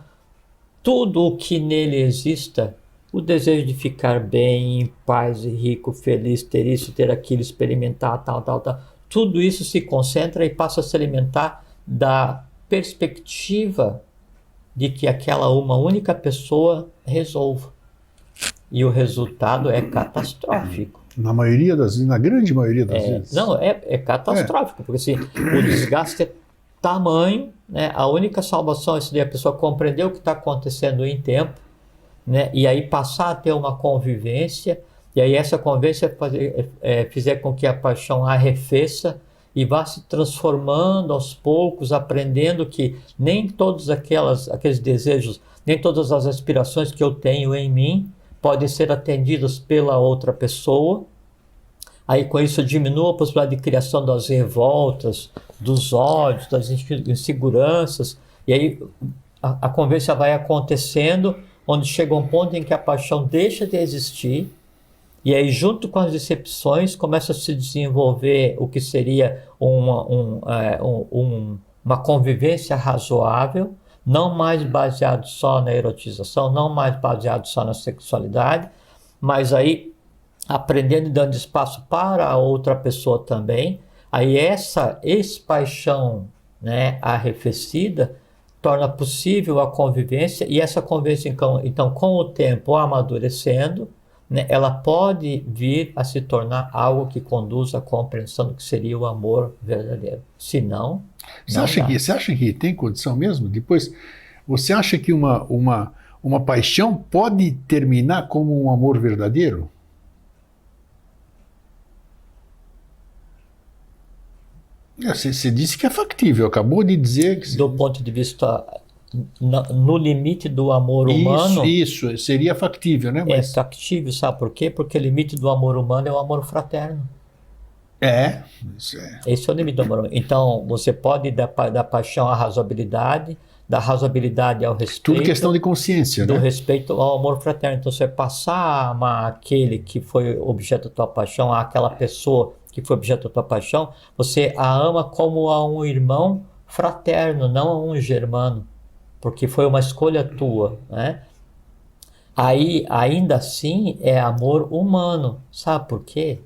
tudo o que nele exista, o desejo de ficar bem, em paz, rico, feliz, ter isso, ter aquilo, experimentar, tal, tudo isso se concentra e passa a se alimentar da perspectiva de que aquela uma única pessoa resolva. E o resultado é catastrófico. Na maioria das vezes, na grande maioria das vezes. Não, é catastrófico, porque assim, o desgaste é tamanho, né? A única salvação é se a pessoa compreender o que está acontecendo em tempo, né? E aí passar a ter uma convivência, e aí essa convivência fizer com que a paixão arrefeça e vá se transformando aos poucos, aprendendo que nem todos aqueles desejos, nem todas as aspirações que eu tenho em mim podem ser atendidas pela outra pessoa. Aí com isso eu diminuo a possibilidade de criação das revoltas, dos ódios, das inseguranças, e aí a convivência vai acontecendo, onde chega um ponto em que a paixão deixa de existir, e aí junto com as decepções começa a se desenvolver o que seria uma convivência razoável, não mais baseado só na erotização, não mais baseado só na sexualidade, mas aí aprendendo e dando espaço para a outra pessoa também. Aí essa ex-paixão, né, arrefecida torna possível a convivência, e essa convivência então com o tempo amadurecendo, né, ela pode vir a se tornar algo que conduz à compreensão do que seria o amor verdadeiro. Se não, você acha que tem condição mesmo? Depois, você acha que uma paixão pode terminar como um amor verdadeiro? Você disse que é factível, acabou de dizer que... Do ponto de vista, no limite do amor humano... Isso, seria factível, né? Mas... É factível, sabe por quê? Porque o limite do amor humano é o amor fraterno. Isso é. Esse é o limite do amor humano. Então, você pode dar paixão à razoabilidade, da razoabilidade ao respeito... Tudo questão de consciência, do né? respeito ao amor fraterno. Então, você passar a amar aquele que foi objeto da tua paixão, àquela pessoa que foi objeto da tua paixão, você a ama como a um irmão fraterno, não a um germano, porque foi uma escolha tua, né? Aí, ainda assim, é amor humano. Sabe por quê?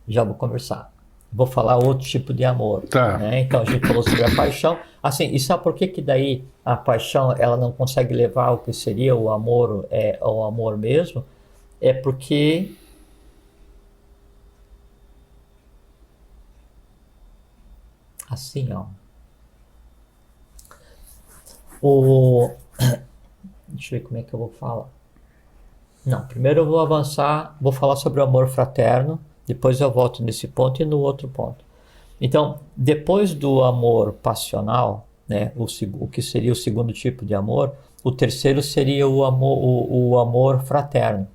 Já vou conversar. Vou falar outro tipo de amor. Tá. Né? Então, a gente falou sobre a paixão. Assim, e sabe por que daí a paixão ela não consegue levar ao que seria o amor mesmo? É porque... Assim, ó. Deixa eu ver como é que eu vou falar. Não, primeiro eu vou avançar, vou falar sobre o amor fraterno, depois eu volto nesse ponto e no outro ponto. Então, depois do amor passional, né, o que seria o segundo tipo de amor, o terceiro seria o amor fraterno.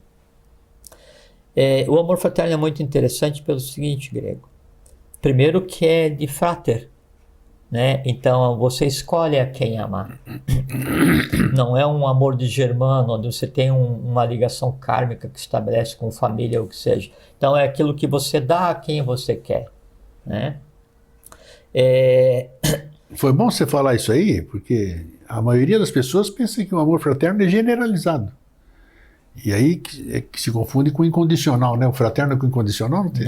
O amor fraterno é muito interessante pelo seguinte, Grego. Primeiro que é de frater, né? Então você escolhe a quem amar. Não é um amor de germano, onde você tem uma ligação kármica que estabelece com família ou o que seja. Então é aquilo que você dá a quem você quer, né? Foi bom você falar isso aí, porque a maioria das pessoas pensa que o amor fraterno é generalizado. E aí que se confunde com o incondicional, né? O fraterno com o incondicional não tem.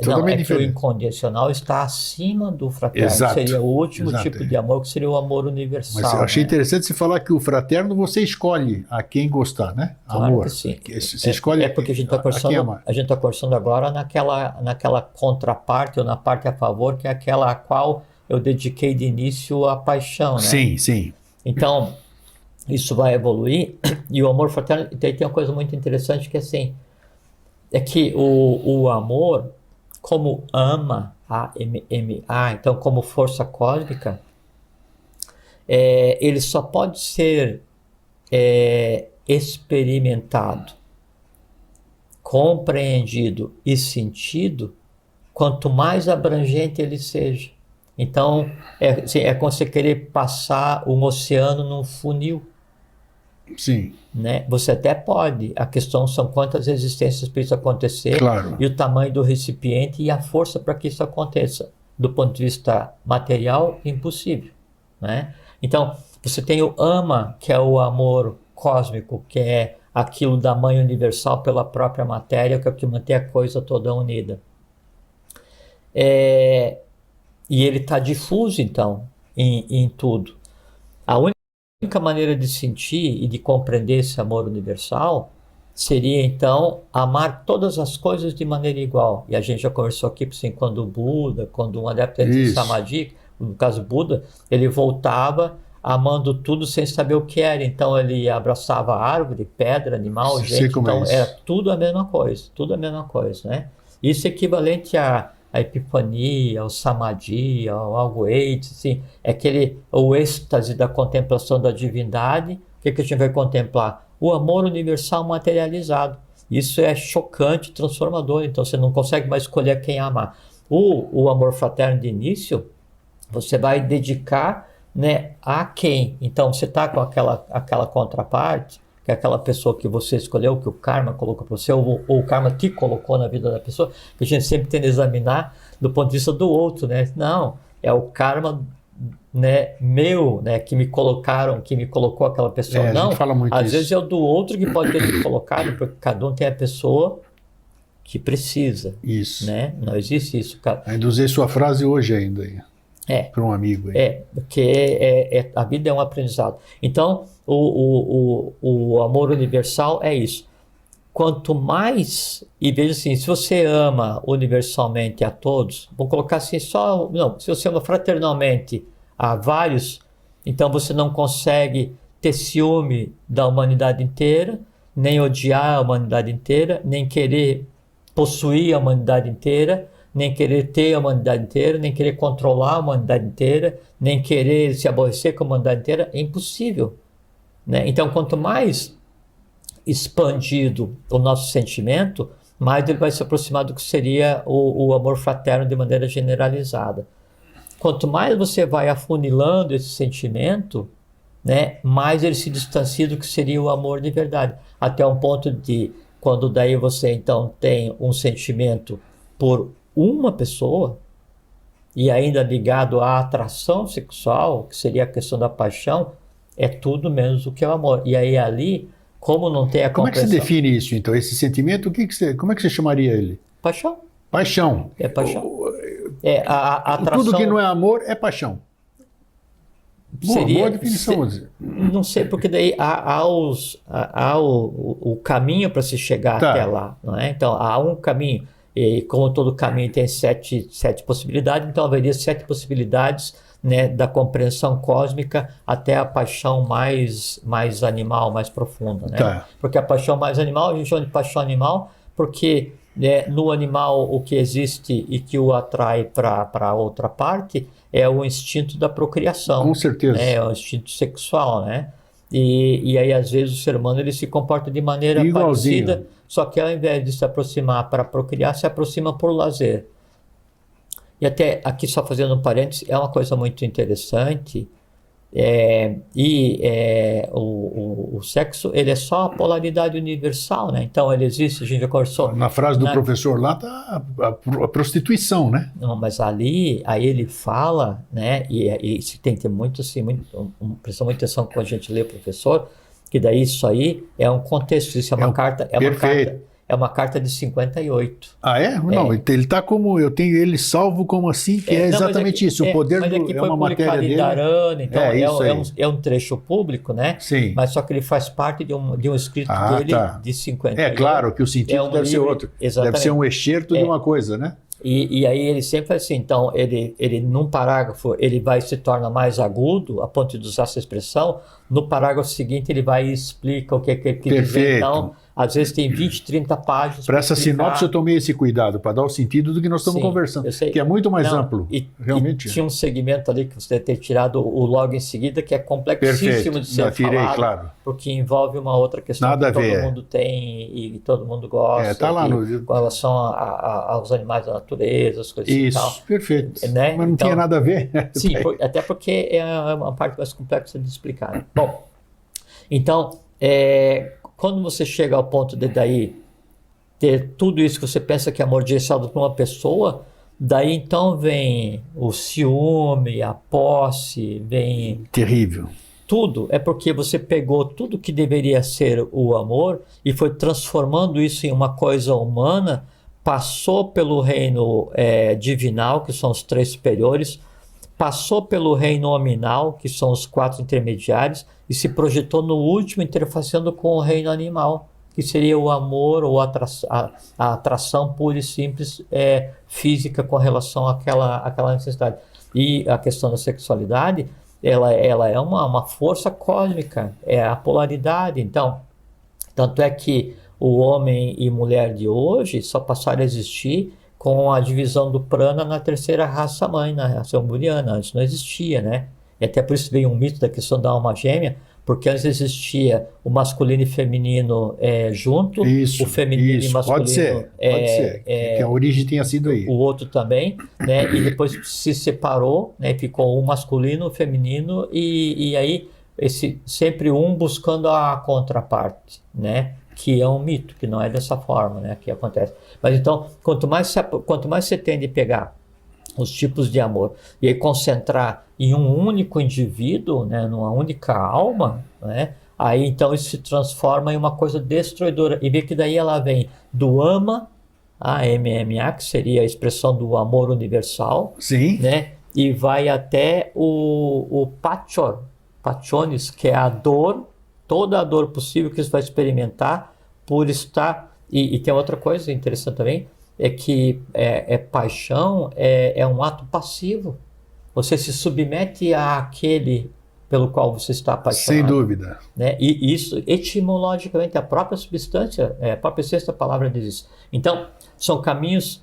Totalmente diferente. Que o incondicional está acima do fraterno. Exato, seria o último tipo de amor, que seria o amor universal. Mas eu achei interessante você falar que o fraterno você escolhe a quem gostar, né? Claro amor. Que sim. Você escolhe porque a gente está conversando agora naquela contraparte ou na parte a favor, que é aquela a qual eu dediquei de início a paixão, né? Sim, sim. Então, isso vai evoluir, e o amor fraterno tem uma coisa muito interessante que assim, é que o amor, como ama, A-M-M-A, então como força cósmica, ele só pode ser experimentado, compreendido e sentido quanto mais abrangente ele seja. Então, é como você querer passar um oceano num funil. Sim. Né? Você até pode, a questão são quantas existências para isso acontecer, Claro. e o tamanho do recipiente e a força para que isso aconteça. Do ponto de vista material, impossível. Né? Então, você tem o ama, que é o amor cósmico, que é aquilo da mãe universal pela própria matéria, que é o que mantém a coisa toda unida. E ele está difuso, então, em tudo. A única maneira de sentir e de compreender esse amor universal seria, então, amar todas as coisas de maneira igual. E a gente já conversou aqui, assim, quando o Buda, quando um adepto de Samadhi, no caso Buda, ele voltava amando tudo sem saber o que era. Então ele abraçava árvore, pedra, animal, gente. Então era tudo a mesma coisa, né? Isso é equivalente à epifania, ao samadhi, ao algo assim, o êxtase da contemplação da divindade. O que a gente vai contemplar? O amor universal materializado. Isso é chocante, transformador. Então você não consegue mais escolher quem amar. O amor fraterno de início, você vai dedicar, né, a quem? Então você está com aquela contraparte, que é aquela pessoa que você escolheu, que o karma colocou para você, ou o karma te colocou na vida da pessoa, que a gente sempre tem que examinar do ponto de vista do outro, né? Não, é o karma, né, meu, né, que me colocou aquela pessoa. Não, a gente fala muito às isso. vezes é o do outro que pode ter te colocado, porque cada um tem a pessoa que precisa. Isso. Né? Não existe isso. Ainda usei sua frase hoje ainda. Para um amigo aí. Porque a vida é um aprendizado. Então, o amor universal é isso. Quanto mais, e veja assim, se você ama universalmente a todos, vou colocar assim se você ama fraternalmente a vários, então você não consegue ter ciúme da humanidade inteira, nem odiar a humanidade inteira, nem querer possuir a humanidade inteira, nem querer ter a humanidade inteira, nem querer controlar a humanidade inteira, nem querer se aborrecer com a humanidade inteira, é impossível. Né? Então, quanto mais expandido o nosso sentimento, mais ele vai se aproximar do que seria o amor fraterno de maneira generalizada. Quanto mais você vai afunilando esse sentimento, né, mais ele se distancia do que seria o amor de verdade. Até um ponto de, quando daí você então tem um sentimento por uma pessoa, e ainda ligado à atração sexual, que seria a questão da paixão, é tudo menos do que o amor. E aí ali, como não tem a Como compreensão... é que você define isso, então? Esse sentimento, como é que você chamaria ele? Paixão. Paixão. É paixão. A atração... Tudo que não é amor é paixão. Boa definição. Não sei, porque daí há o caminho para se chegar até lá. Não é? Então, há um caminho. E como todo caminho tem sete possibilidades, então haveria 7 possibilidades, né, da compreensão cósmica até a paixão mais animal, mais profunda. Né? Porque a paixão mais animal, a gente chama de paixão animal, porque no animal o que existe e que o atrai para a outra parte é o instinto da procriação. Com certeza. É o instinto sexual, né? E aí, às vezes, o ser humano ele se comporta de maneira parecida, só que ao invés de se aproximar para procriar, se aproxima por lazer. E até aqui, só fazendo um parênteses, é uma coisa muito interessante, o sexo, ele é só a polaridade universal, né? Então, ele existe, a gente já conversou... Na frase do professor lá está a prostituição, né? Não, mas aí ele fala, né? E tem que ter prestar muita atenção quando a gente lê o professor, que daí isso aí é um contexto, isso é uma carta... É uma carta de 58. Ah, é? Não, ele está como... Eu tenho ele salvo como assim, que é exatamente isso. O poder é uma matéria dele. Darana, então é um trecho público, né? Sim. Mas só que ele faz parte de um escrito dele de 58. É claro que o sentido deve ser outro. Exatamente. Deve ser um excerto de uma coisa, né? E aí ele sempre faz assim, então ele num parágrafo ele se torna mais agudo, a ponto de usar essa expressão, no parágrafo seguinte ele vai e explica o que ele quer dizer. Então, às vezes tem 20, 30 páginas. Para essa explicar. sinopse eu tomei esse cuidado, para dar o sentido do que nós estamos Sim, conversando, eu sei. que é muito mais Não, amplo, e realmente. tinha um segmento ali que você deve ter tirado o logo em seguida, que é complexíssimo Perfeito, de ser já tirei, falado, claro. porque envolve uma outra questão Nada que a ver, todo mundo tem e todo mundo gosta, tá lá com relação aos animais da natureza, as coisas Isso, e tal. perfeito. Né? Mas não Então, tinha nada a ver. Sim, até porque é uma parte mais complexa de explicar. Bom, então, quando você chega ao ponto de daí ter tudo isso que você pensa que é amor direcionado para uma pessoa, daí então vem o ciúme, a posse, vem... Terrível. Tudo é porque você pegou tudo que deveria ser o amor e foi transformando isso em uma coisa humana, passou pelo reino divinal, que são os 3 superiores, passou pelo reino nominal, que são os 4 intermediários, e se projetou no último, interfaceando com o reino animal, que seria o amor ou a atração pura e simples física com relação àquela necessidade. E a questão da sexualidade, ela é uma força cósmica, é a polaridade. Então, tanto é que o homem e mulher de hoje só passaram a existir com a divisão do prana na 3ª raça-mãe, na raça emburiana. Antes não existia, né? E até por isso veio um mito da questão da alma gêmea, porque antes existia o masculino e feminino junto, isso, o feminino e masculino... Pode ser, que a origem tenha sido aí. O outro também, né? E depois se separou, né? Ficou o masculino, o feminino, e aí sempre um buscando a contraparte, né? Que é um mito, que não é dessa forma, né? Que acontece. Mas então, quanto mais você tende a pegar os tipos de amor e aí concentrar em um único indivíduo, né, numa única alma, né, aí então isso se transforma em uma coisa destruidora. E vê que daí ela vem do ama, a MMA, que seria a expressão do amor universal, Sim. né, e vai até o pachonis, que é a dor, toda a dor possível que você vai experimentar por estar... E tem outra coisa interessante também, é que paixão é um ato passivo. Você se submete àquele pelo qual você está apaixonado. Sem dúvida. Né? E isso, etimologicamente, a própria substância, a própria essência da palavra diz isso. Então, são caminhos,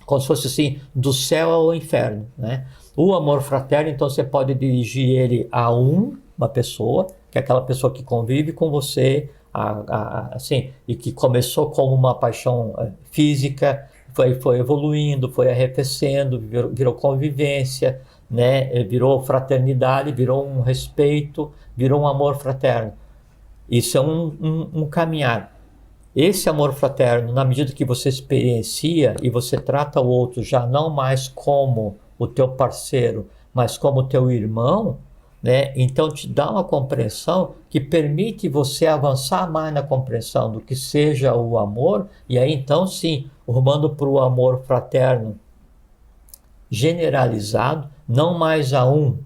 como se fosse assim, do céu ao inferno. Né? O amor fraterno, então, você pode dirigir ele a uma pessoa, que é aquela pessoa que convive com você, assim, e que começou como uma paixão física, foi evoluindo, foi arrefecendo, virou convivência, né? Virou fraternidade, virou um respeito, virou um amor fraterno. Isso é um caminhar. Esse amor fraterno, na medida que você experiencia e você trata o outro já não mais como o teu parceiro, mas como o teu irmão, né? Então te dá uma compreensão que permite você avançar mais na compreensão do que seja o amor, e aí então sim, rumando para o amor fraterno generalizado, não mais a um,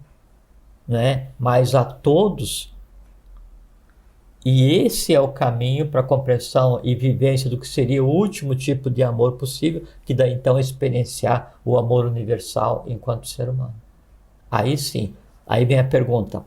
né? Mas a todos. E esse é o caminho para a compreensão e vivência do que seria o último tipo de amor possível, que daí então experienciar o amor universal enquanto ser humano. Aí sim. Aí vem a pergunta,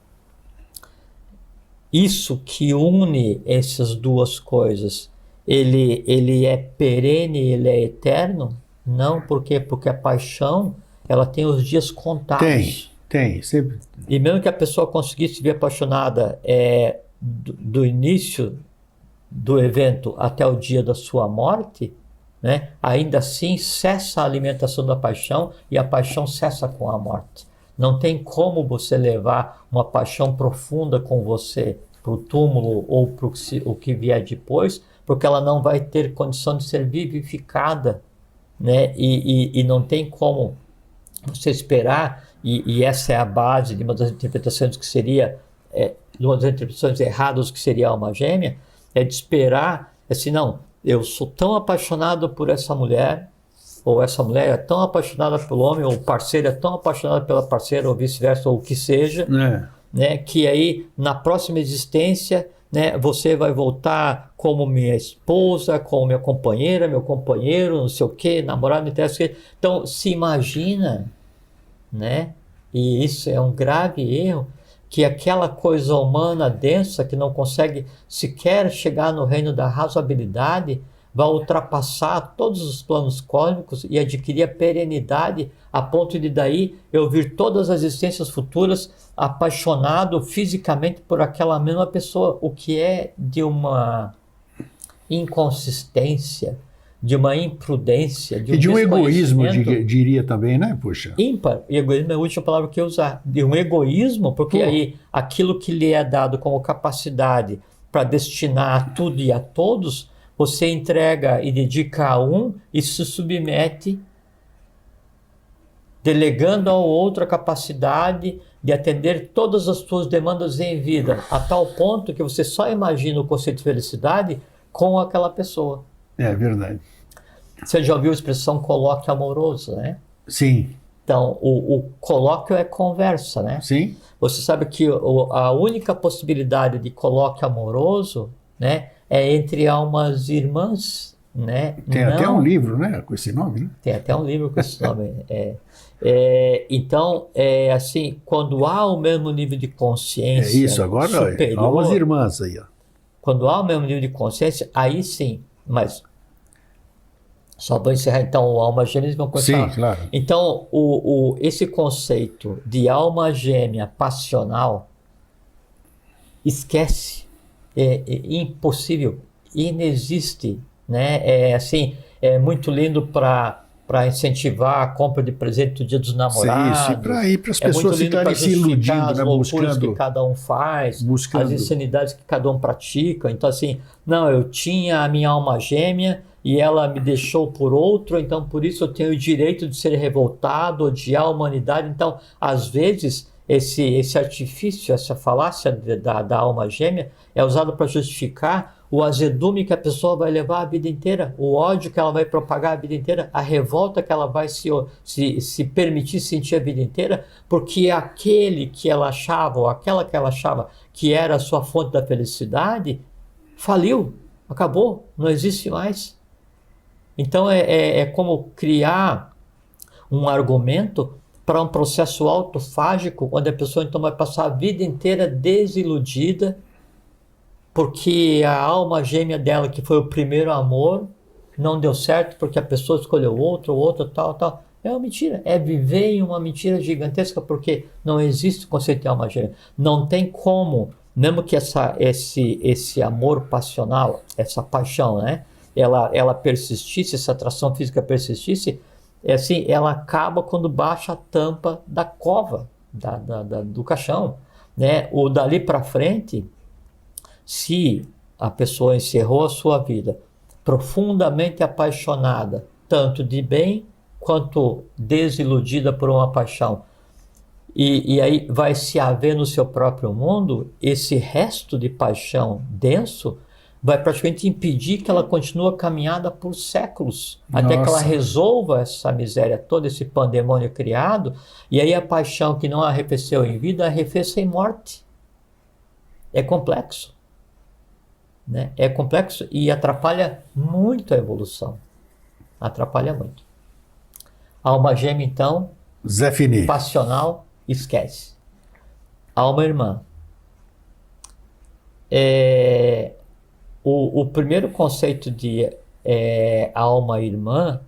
isso que une essas duas coisas, ele é perene, ele é eterno? Não, porque a paixão, ela tem os dias contados. Tem, sempre. E mesmo que a pessoa conseguisse ver apaixonada do início do evento até o dia da sua morte, né, ainda assim cessa a alimentação da paixão e a paixão cessa com a morte. Não tem como você levar uma paixão profunda com você para o túmulo ou para o que vier depois, porque ela não vai ter condição de ser vivificada, né? E não tem como você esperar, e essa é a base de uma das interpretações que seria, de uma das interpretações erradas que seria a alma gêmea, é de esperar, assim, não, eu sou tão apaixonado por essa mulher, ou essa mulher é tão apaixonada pelo homem, ou o parceiro é tão apaixonado pela parceira, ou vice-versa, ou o que seja, né, que aí na próxima existência, né, você vai voltar como minha esposa, como minha companheira, meu companheiro, não sei o que, namorado, então se imagina, né, e isso é um grave erro, que aquela coisa humana densa que não consegue sequer chegar no reino da razoabilidade vai ultrapassar todos os planos cósmicos e adquirir a perenidade a ponto de daí eu vir todas as existências futuras apaixonado fisicamente por aquela mesma pessoa, o que é de uma inconsistência, de uma imprudência, e de um egoísmo, diria também, né? Puxa. Ímpar. E egoísmo é a última palavra que eu usar. De um egoísmo, porque aí aquilo que lhe é dado como capacidade para destinar a tudo e a todos, você entrega e dedica a um e se submete, delegando ao outro a capacidade de atender todas as suas demandas em vida, a tal ponto que você só imagina o conceito de felicidade com aquela pessoa. É verdade. Você já ouviu a expressão colóquio amoroso, né? Sim. Então, o colóquio é conversa, né? Sim. Você sabe que a única possibilidade de colóquio amoroso, né, é entre almas irmãs, né? Tem até um livro, né, com esse nome, né? Tem até um livro com esse nome. Então, assim, quando há o mesmo nível de consciência isso, agora superior, almas irmãs aí, ó. Quando há o mesmo nível de consciência, aí sim, mas só vou encerrar então o alma gêmea e vamos começar. Sim, claro. Então, esse conceito de alma gêmea passional, esquece, é impossível, inexiste, né? É muito lindo para incentivar a compra de presente do Dia dos Namorados. Sim, para ir para as pessoas ficarem se iludindo, as né? loucuras que cada um faz, as insanidades que cada um pratica. Então, assim, não, eu tinha a minha alma gêmea e ela me deixou por outro, então por isso eu tenho o direito de ser revoltado, odiar a humanidade. Então, às vezes, esse artifício, essa falácia da alma gêmea é usado para justificar o azedume que a pessoa vai levar a vida inteira, o ódio que ela vai propagar a vida inteira, a revolta que ela vai se permitir sentir a vida inteira, porque aquele que ela achava, ou aquela que ela achava que era a sua fonte da felicidade, faliu, acabou, não existe mais. Então é como criar um argumento para um processo autofágico, onde a pessoa então vai passar a vida inteira desiludida, porque a alma gêmea dela, que foi o primeiro amor, não deu certo porque a pessoa escolheu outro, tal. É uma mentira, é viver em uma mentira gigantesca, porque não existe o conceito de alma gêmea. Não tem como, mesmo que esse amor passional, essa paixão, né? Ela persistisse, essa atração física persistisse, ela acaba quando baixa a tampa da cova, do caixão, né? O dali para frente, se a pessoa encerrou a sua vida profundamente apaixonada, tanto de bem quanto desiludida por uma paixão, e aí vai se haver no seu próprio mundo, esse resto de paixão denso vai praticamente impedir que ela continue a caminhada por séculos, até que ela resolva essa miséria toda, esse pandemônio criado, e aí a paixão que não arrefeceu em vida, arrefeça em morte. É complexo, né? É complexo e atrapalha muito a evolução. Atrapalha muito. Alma gêmea, então, Zé Fini. passional, esquece. Alma irmã. O primeiro conceito de alma irmã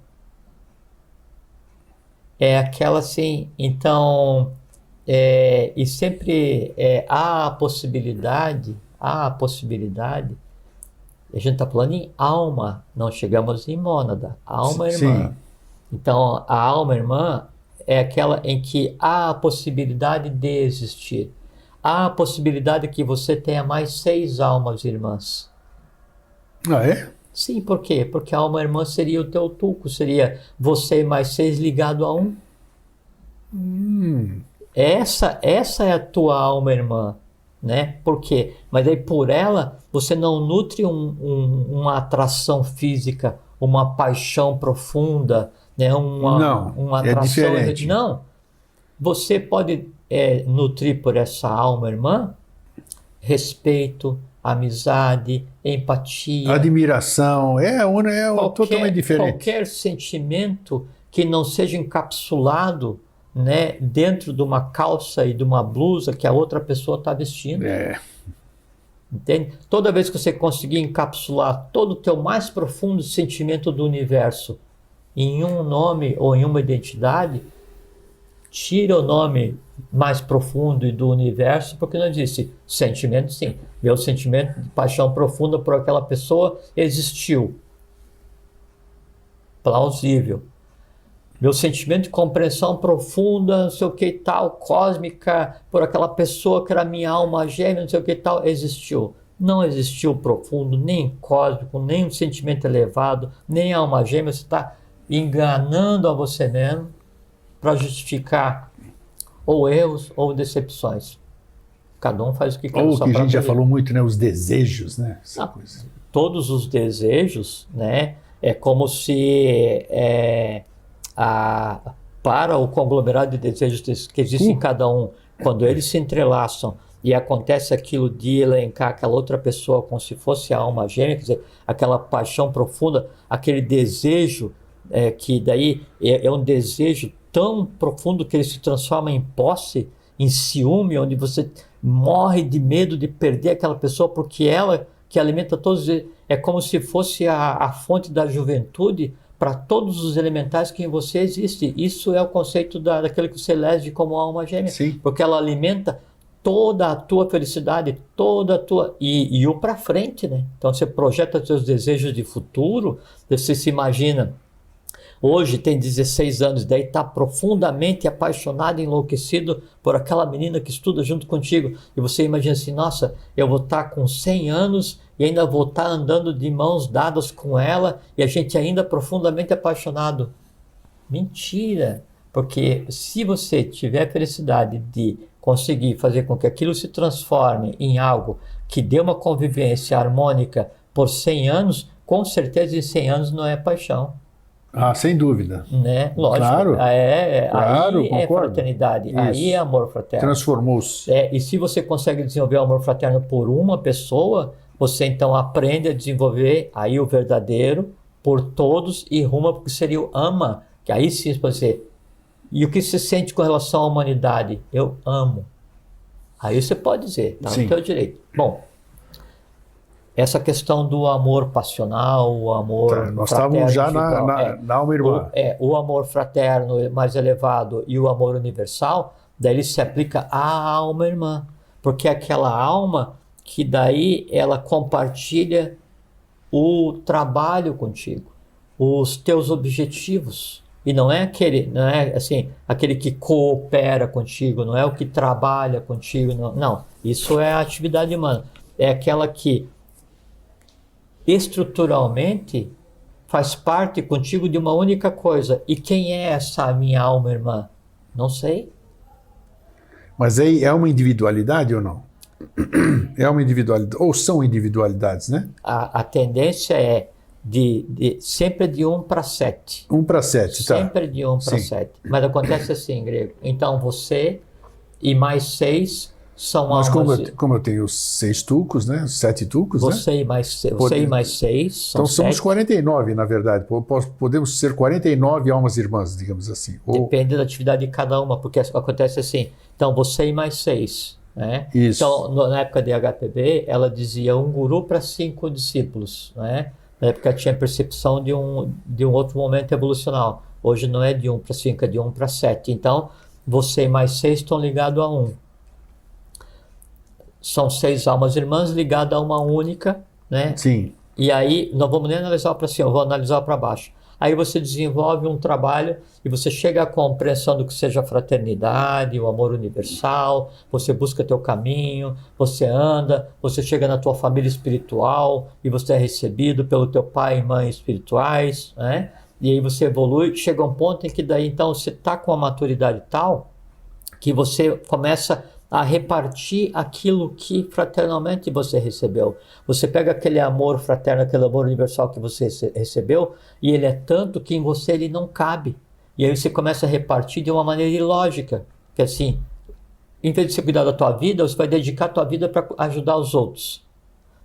é aquela assim, então, e sempre há a possibilidade, a gente está falando em alma, não chegamos em mônada, alma irmã. Sim. Então, a alma irmã é aquela em que há a possibilidade de existir. Há a possibilidade que você tenha mais 6 almas irmãs. Ah, é? Sim, por quê? Porque a alma irmã seria o teu tuco, seria você mais 6 ligado a 1. Essa é a tua alma irmã, né? Por quê? Mas aí por ela, você não nutre uma atração física, uma paixão profunda, né? Uma atração... É diferente. Não. Você pode nutrir por essa alma irmã respeito, amizade, empatia, admiração, totalmente diferente. Qualquer sentimento que não seja encapsulado né, dentro de uma calça e de uma blusa que a outra pessoa está vestindo. Entende? Toda vez que você conseguir encapsular todo o teu mais profundo sentimento do universo em um nome ou em uma identidade, tira o nome mais profundo e do universo, porque não existe sentimento, sim. Meu sentimento de paixão profunda por aquela pessoa existiu. Plausível. Meu sentimento de compreensão profunda, não sei o que e tal, cósmica, por aquela pessoa que era minha alma gêmea, não sei o que e tal, existiu. Não existiu profundo, nem cósmico, nem um sentimento elevado, nem alma gêmea. Você está enganando a você mesmo para justificar ou erros ou decepções. Cada um faz o que quer. Ou que a gente já falou muito, né? Os desejos, né? Essa coisa. Todos os desejos, né? É como se para o conglomerado de desejos que existe em cada um, quando eles se entrelaçam e acontece aquilo de elencar aquela outra pessoa como se fosse a alma gêmea, quer dizer, aquela paixão profunda, aquele desejo que daí é um desejo tão profundo que ele se transforma em posse, em ciúme, onde você morre de medo de perder aquela pessoa porque ela que alimenta todos, é como se fosse a fonte da juventude para todos os elementais que em você existe. Isso é o conceito daquele que você elege como alma gêmea. Sim. Porque ela alimenta toda a tua felicidade, toda a tua... E o para frente, né? Então você projeta seus desejos de futuro, você se imagina... Hoje tem 16 anos, daí está profundamente apaixonado e enlouquecido por aquela menina que estuda junto contigo. E você imagina assim, nossa, eu vou estar com 100 anos e ainda vou estar andando de mãos dadas com ela e a gente ainda profundamente apaixonado. Mentira! Porque se você tiver a felicidade de conseguir fazer com que aquilo se transforme em algo que dê uma convivência harmônica por 100 anos, com certeza em 100 anos não é paixão. Ah, sem dúvida. Né? Lógico. Claro, claro, aí é fraternidade, Isso. aí é amor fraterno. Transformou-se. E se você consegue desenvolver o amor fraterno por uma pessoa, você então aprende a desenvolver aí o verdadeiro por todos e rumo porque seria o ama, que aí sim você... E o que você sente com relação à humanidade? Eu amo. Aí você pode dizer, tá no teu direito. Bom, essa questão do amor passional, o amor nós fraterno... estávamos já na alma irmã. O amor fraterno mais elevado e o amor universal, daí ele se aplica à alma irmã. Porque é aquela alma que daí ela compartilha o trabalho contigo, os teus objetivos. E não é aquele que coopera contigo, não é o que trabalha contigo, não. Isso é a atividade humana. É aquela que estruturalmente faz parte contigo de uma única coisa. E quem é essa minha alma irmã? Não sei. Mas aí é uma individualidade ou não? É uma individualidade, ou são individualidades, né? A tendência é sempre de 1 para 7. 1 para 7, tá. Sempre de 1 para 7. Mas acontece assim, grego. Então você e mais 6 são mas almas... como eu tenho 6 tucos, né? 7 tucos, você né? E mais 6 são então somos 7. 49, na verdade. Podemos ser 49 almas irmãs, digamos assim. Depende da atividade de cada uma, porque acontece assim. Então você e mais 6. Né? Isso. Então, na época de HPB, ela dizia 1 guru para 5 discípulos. Né? Na época tinha percepção de um outro momento evolucional. Hoje não é de 1 para 5, é de 1 para 7. Então, você e mais 6 estão ligados a 1. São 6 almas irmãs ligadas a uma única, né? Sim. E aí, não vamos nem analisar para cima, vou analisar para baixo. Aí você desenvolve um trabalho e você chega à compreensão do que seja a fraternidade, o amor universal, você busca teu caminho, você anda, você chega na tua família espiritual e você é recebido pelo teu pai e mãe espirituais, né? E aí você evolui, chega a um ponto em que daí então você está com a maturidade tal que você começa a repartir aquilo que fraternalmente você recebeu. Você pega aquele amor fraterno, aquele amor universal que você recebeu, e ele é tanto que em você ele não cabe. E aí você começa a repartir de uma maneira ilógica, que assim, em vez de você cuidar da tua vida, você vai dedicar a tua vida para ajudar os outros.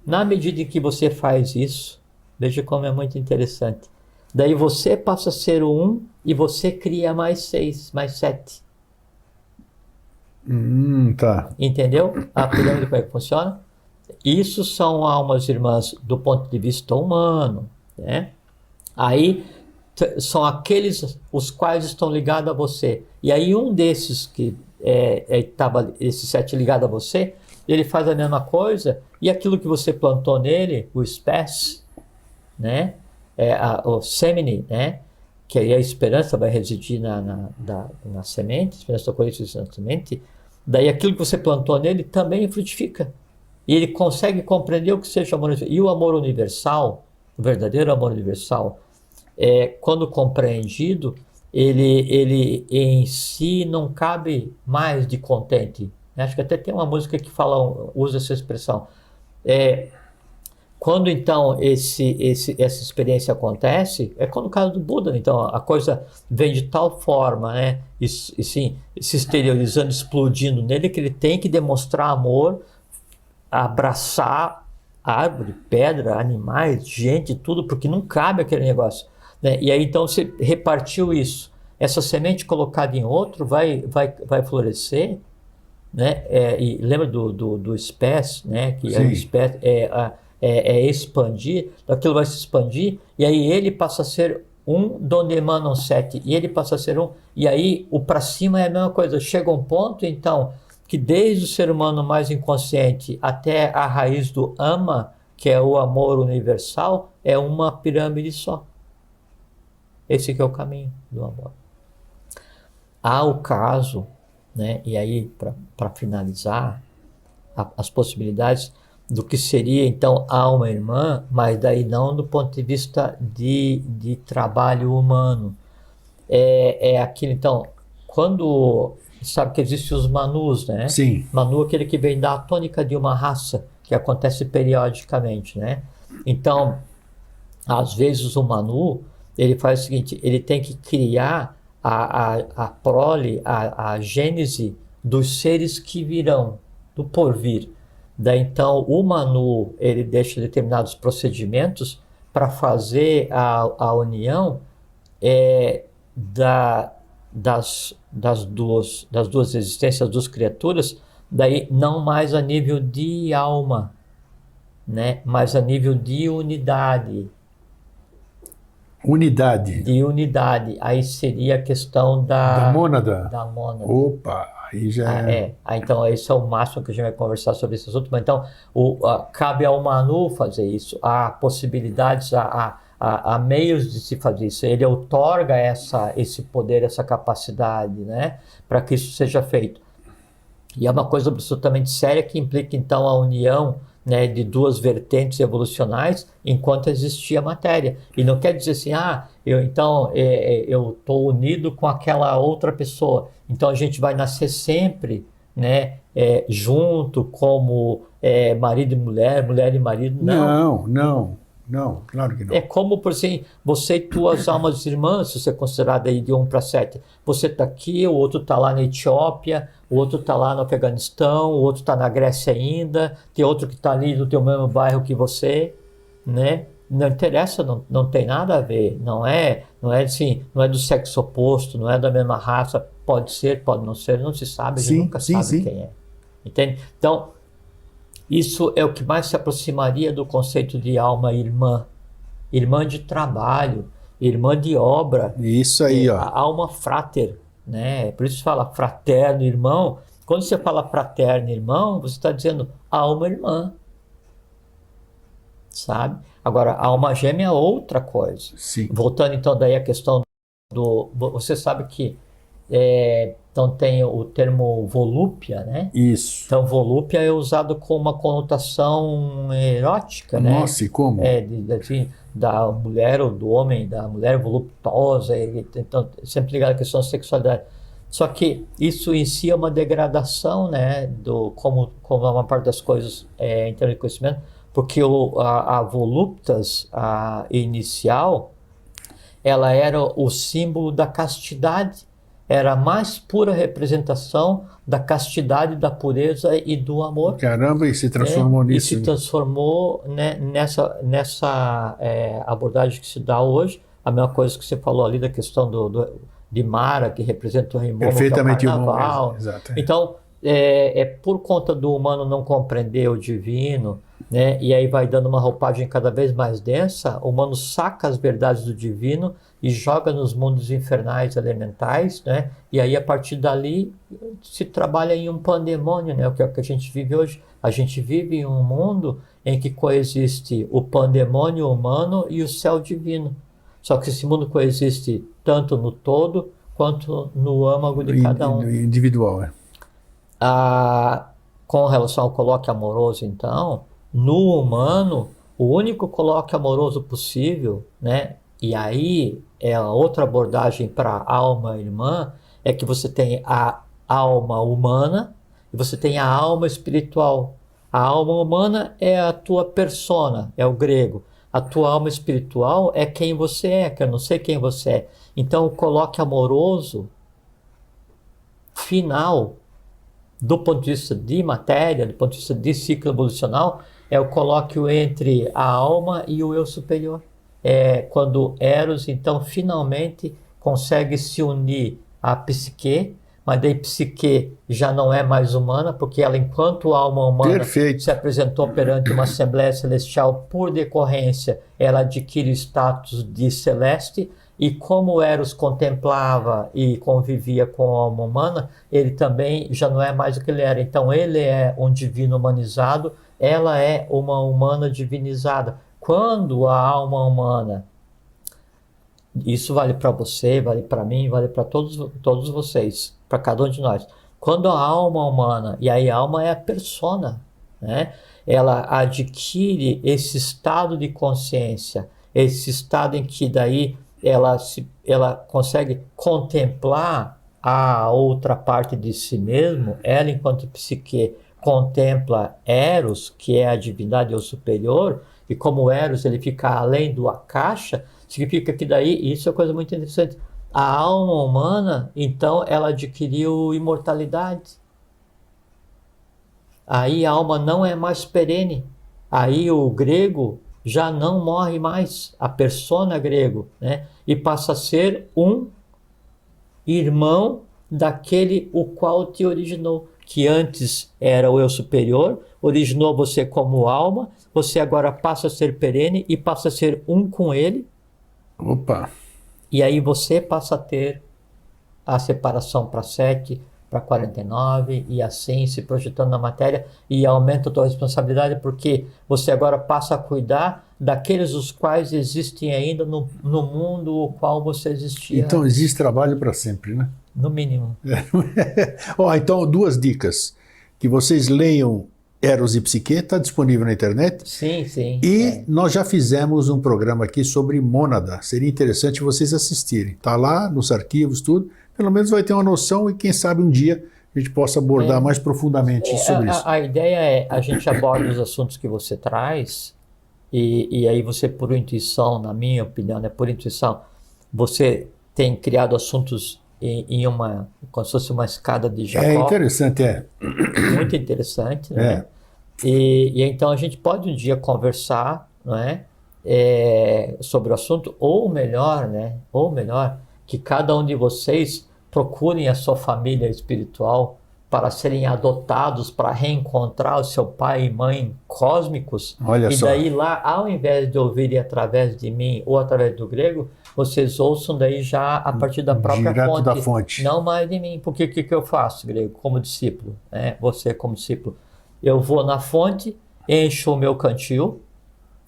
Na medida em que você faz isso, veja como é muito interessante. Daí você passa a ser o 1 e você cria mais 6, mais 7. Tá. Entendeu? A pirâmide como é que funciona? Isso são almas irmãs do ponto de vista humano, né? Aí são aqueles os quais estão ligados a você. E aí um desses que estava esse 7 ligado a você, ele faz a mesma coisa e aquilo que você plantou nele, o espécie, né? O semine, né? Que aí a esperança vai residir na semente, a esperança da colheita na semente. Daí aquilo que você plantou nele também frutifica. E ele consegue compreender o que seja amor universal. E o amor universal, o verdadeiro amor universal, quando compreendido, ele em si não cabe mais de contente. Acho que até tem uma música que usa essa expressão. Quando então essa experiência acontece, é como no caso do Buda. Então a coisa vem de tal forma, né, e sim, se exteriorizando, explodindo nele, que ele tem que demonstrar amor, abraçar árvore, pedra, animais, gente, tudo, porque não cabe aquele negócio, né? E aí então você repartiu isso. Essa semente colocada em outro vai florescer, né? E lembra do espécie, né? Que a espécie expandir, aquilo vai se expandir, e aí ele passa a ser um donde emanam 7, e ele passa a ser um, e aí o para cima é a mesma coisa. Chega um ponto, então, que desde o ser humano mais inconsciente até a raiz do ama, que é o amor universal, é uma pirâmide só. Esse que é o caminho do amor. Há o caso, né, e aí para finalizar, as possibilidades do que seria então alma irmã, mas daí não do ponto de vista de trabalho humano. Aquilo, então, quando sabe que existem os manus, né? Sim. Manu é aquele que vem da tônica de uma raça, que acontece periodicamente, né? Então, às vezes o manu, ele faz o seguinte, ele tem que criar a prole, a gênese dos seres que virão, do porvir. Daí, então, o manu, ele deixa determinados procedimentos para fazer a união das duas existências, das duas criaturas, daí não mais a nível de alma, né? Mas a nível de unidade. De unidade. Aí seria a questão da mônada. Da mônada. Opa, aí já então esse é o máximo que a gente vai conversar sobre esse assunto. Mas então, cabe ao Manu fazer isso. Há possibilidades, há meios de se fazer isso. Ele outorga esse poder, essa capacidade, né, para que isso seja feito. E é uma coisa absolutamente séria que implica, então, a união, né, de duas vertentes evolucionais enquanto existia matéria. E não quer dizer assim, eu estou unido com aquela outra pessoa. Então a gente vai nascer sempre, né, junto como marido e mulher, mulher e marido. Não, claro que não. É como, por exemplo, você e tuas almas irmãs, se você é considerado aí de 1 para 7. Você está aqui, o outro está lá na Etiópia, o outro está lá no Afeganistão, o outro está na Grécia ainda, tem outro que está ali no teu mesmo bairro que você, né? Não interessa, não tem nada a ver, não é assim, não é do sexo oposto, não é da mesma raça, pode ser, pode não ser, não se sabe, a gente nunca sabe quem é. Entende? Então, isso é o que mais se aproximaria do conceito de alma irmã. Irmã de trabalho, irmã de obra. Isso aí, ó. A alma frater, né? Por isso se fala fraterno, irmão. Quando você fala fraterno, irmão, você está dizendo alma irmã. Sabe? Agora, a alma gêmea é outra coisa. Sim. Voltando então daí a questão você sabe que então tem o termo volúpia, né? Isso. Então volúpia é usado com uma conotação erótica, né? Nossa, e como? Assim, da mulher ou do homem, da mulher voluptuosa, então sempre ligado à questão da sexualidade. Só que isso em si é uma degradação, né? Como uma parte das coisas em termos de conhecimento, porque a voluptas, a inicial, ela era o símbolo da castidade, era a mais pura representação da castidade, da pureza e do amor. Caramba, e se transformou nisso. E se transformou, né, nessa abordagem que se dá hoje, a mesma coisa que você falou ali da questão de Mara, que representa o Rimomo, perfeitamente que é o carnaval. Exato, Então, é por conta do humano não compreender o divino, né? E aí vai dando uma roupagem cada vez mais densa, o humano saca as verdades do divino e joga nos mundos infernais elementais, né? E aí a partir dali se trabalha em um pandemônio, né? O que é o que a gente vive hoje. A gente vive em um mundo em que coexiste o pandemônio humano e o céu divino. Só que esse mundo coexiste tanto no todo quanto no âmago de cada um. Individual, Com relação ao colóquio amoroso, então, no humano, o único colóquio amoroso possível, né? E aí é a outra abordagem para a alma irmã, é que você tem a alma humana e você tem a alma espiritual. A alma humana é a tua persona, é o grego. A tua alma espiritual é quem você é, que eu não sei quem você é. Então, o colóquio amoroso final, do ponto de vista de matéria, do ponto de vista de ciclo evolucional, é o colóquio entre a alma e o eu superior. É quando Eros, então, finalmente consegue se unir à psique, mas daí psique já não é mais humana, porque ela, enquanto alma humana, Perfeito. se apresentou perante uma Assembleia Celestial, por decorrência, ela adquire o status de celeste, e como Eros contemplava e convivia com a alma humana, ele também já não é mais o que ele era. Então ele é um divino humanizado, ela é uma humana divinizada. Quando a alma humana, isso vale para você, vale para mim, vale para todos vocês, para cada um de nós. Quando a alma humana, e aí a alma é a persona, né? Ela adquire esse estado de consciência, esse estado em que daí ela consegue contemplar a outra parte de si mesmo, ela enquanto psique contempla Eros, que é a divindade ou superior, e como Eros ele fica além do Akasha, significa que daí, isso é uma coisa muito interessante, a alma humana, então, ela adquiriu imortalidade. Aí a alma não é mais perene. Aí o grego já não morre mais, a persona grego, né? E passa a ser um irmão daquele o qual te originou, que antes era o eu superior, originou você como alma, você agora passa a ser perene e passa a ser um com ele. Opa! E aí você passa a ter a separação para 7, para 49, e assim se projetando na matéria, e aumenta a tua responsabilidade, porque você agora passa a cuidar daqueles os quais existem ainda no mundo o qual você existia. Então existe trabalho para sempre, né? No mínimo. Então, 2 dicas. Que vocês leiam Eros e Psique, está disponível na internet. Sim, sim. E nós já fizemos um programa aqui sobre mônada. Seria interessante vocês assistirem. Está lá nos arquivos, tudo. Pelo menos vai ter uma noção e quem sabe um dia a gente possa abordar mais profundamente sobre isso. A ideia é a gente aborda os assuntos que você traz e aí você, por intuição, na minha opinião, né, por intuição, você tem criado assuntos em uma, como se fosse uma escada de Jacó. É interessante, Muito interessante, né? E então a gente pode um dia conversar, não é? Sobre o assunto, ou melhor, né? Ou melhor, que cada um de vocês procurem a sua família espiritual para serem adotados, para reencontrar o seu pai e mãe cósmicos. Olha e só. daí lá, ao invés de ouvirem através de mim ou através do grego, vocês ouçam daí já a partir da própria Direto fonte, da fonte. não mais de mim. Porque o que eu faço, grego, como discípulo? Né? Você como discípulo. Eu vou na fonte, encho o meu cantil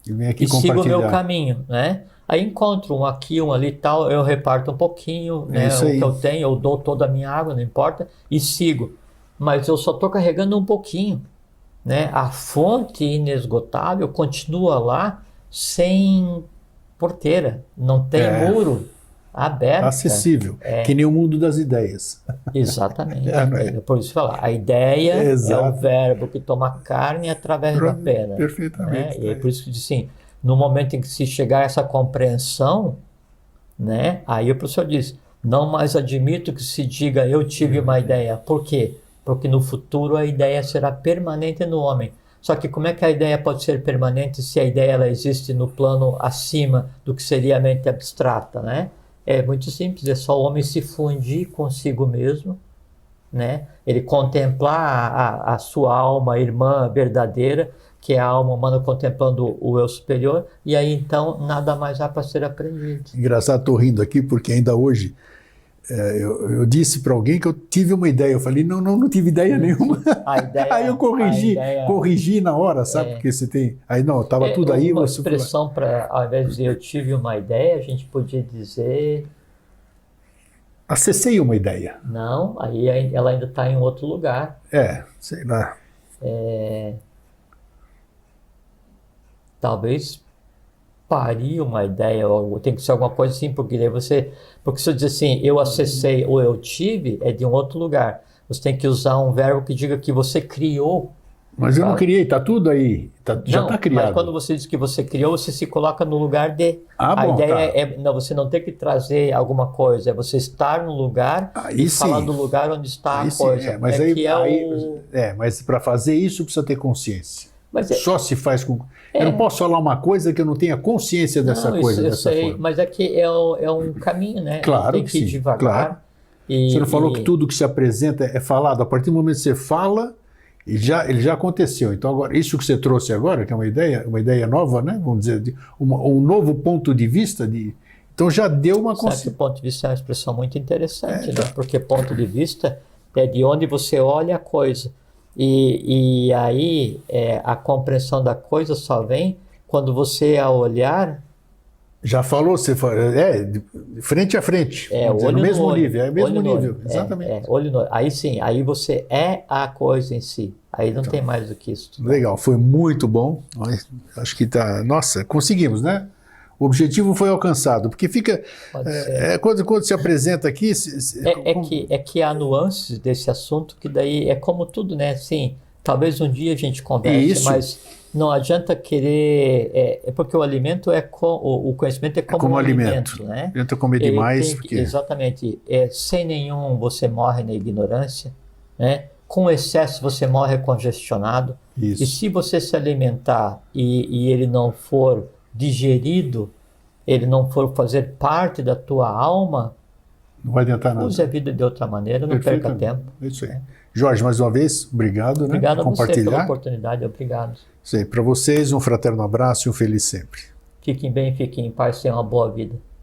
e sigo o meu caminho, né? Aí encontro um aqui, um ali e tal, eu reparto um pouquinho, né? O que eu tenho, eu dou toda a minha água, não importa, e sigo. Mas eu só estou carregando um pouquinho, né? A fonte inesgotável continua lá sem porteira, não tem muro, aberto. Acessível, que nem o mundo das ideias. Exatamente. Por isso falar, a ideia é o verbo que toma carne através da pena. Perfeitamente. Né? E é por isso que diz assim, no momento em que se chegar a essa compreensão, né, aí o professor diz, não mais admito que se diga eu tive uma ideia. Por quê? Porque no futuro a ideia será permanente no homem. Só que como é que a ideia pode ser permanente se a ideia ela existe no plano acima do que seria a mente abstrata, né? É muito simples, é só o homem se fundir consigo mesmo, né? Ele contemplar a sua alma irmã verdadeira, que é a alma humana contemplando o eu superior, e aí então nada mais há para ser aprendido. Engraçado, estou rindo aqui porque ainda hoje eu disse para alguém que eu tive uma ideia. Eu falei, não tive ideia nenhuma. A ideia, Aí eu corrigi na hora, sabe? Porque você tem... Aí não, estava tudo aí. Uma expressão para, ao invés de dizer eu tive uma ideia, a gente podia dizer... Acessei uma ideia. Não, aí ela ainda está em outro lugar. Sei lá. Talvez parir uma ideia, ou tem que ser alguma coisa assim, porque daí porque se eu dizer assim, eu acessei ou eu tive, é de um outro lugar. Você tem que usar um verbo que diga que você criou. Mas eu não criei, está tudo aí, já está criado. Mas quando você diz que você criou, você se coloca no lugar de. A ideia não, você não tem que trazer alguma coisa, é você estar no lugar e falar do lugar onde está a coisa. Mas para fazer isso precisa ter consciência. Só se faz com... Eu não posso falar uma coisa que eu não tenha consciência dessa coisa. Eu sei, forma. Mas é que é um caminho, né? Claro tem que ir devagar. Claro. Você não falou que tudo que se apresenta é falado. A partir do momento que você fala, ele já aconteceu. Então, agora, isso que você trouxe agora, que é uma ideia nova, né? Vamos dizer, um novo ponto de vista. Então, já deu uma consciência. Ponto de vista é uma expressão muito interessante, né? Porque ponto de vista é de onde você olha a coisa. E aí a compreensão da coisa só vem quando você, ao olhar... Já falou, você fala, frente a frente, olho no mesmo olho, nível, mesmo nível, exatamente. Olho no olho. Aí sim, aí você é a coisa em si, aí não tem mais do que isso. Legal, foi muito bom, acho que nossa, conseguimos, né? O objetivo foi alcançado, porque fica, quando se apresenta aqui... É que há nuances desse assunto, que daí é como tudo, né? Sim, talvez um dia a gente converse, mas não adianta querer... porque o alimento o conhecimento é como um alimento, né? Não adianta comer demais. Exatamente. Sem nenhum você morre na ignorância, né? Com excesso você morre congestionado. Isso. E se você se alimentar e ele não for digerido, ele não for fazer parte da tua alma, não vai adiantar nada. Use a vida de outra maneira, não perca tempo. É isso aí. Jorge, mais uma vez, obrigado. Obrigado a você pela oportunidade, obrigado. Isso aí. Para vocês, um fraterno abraço e um feliz sempre. Fiquem bem, fiquem em paz, tenham uma boa vida.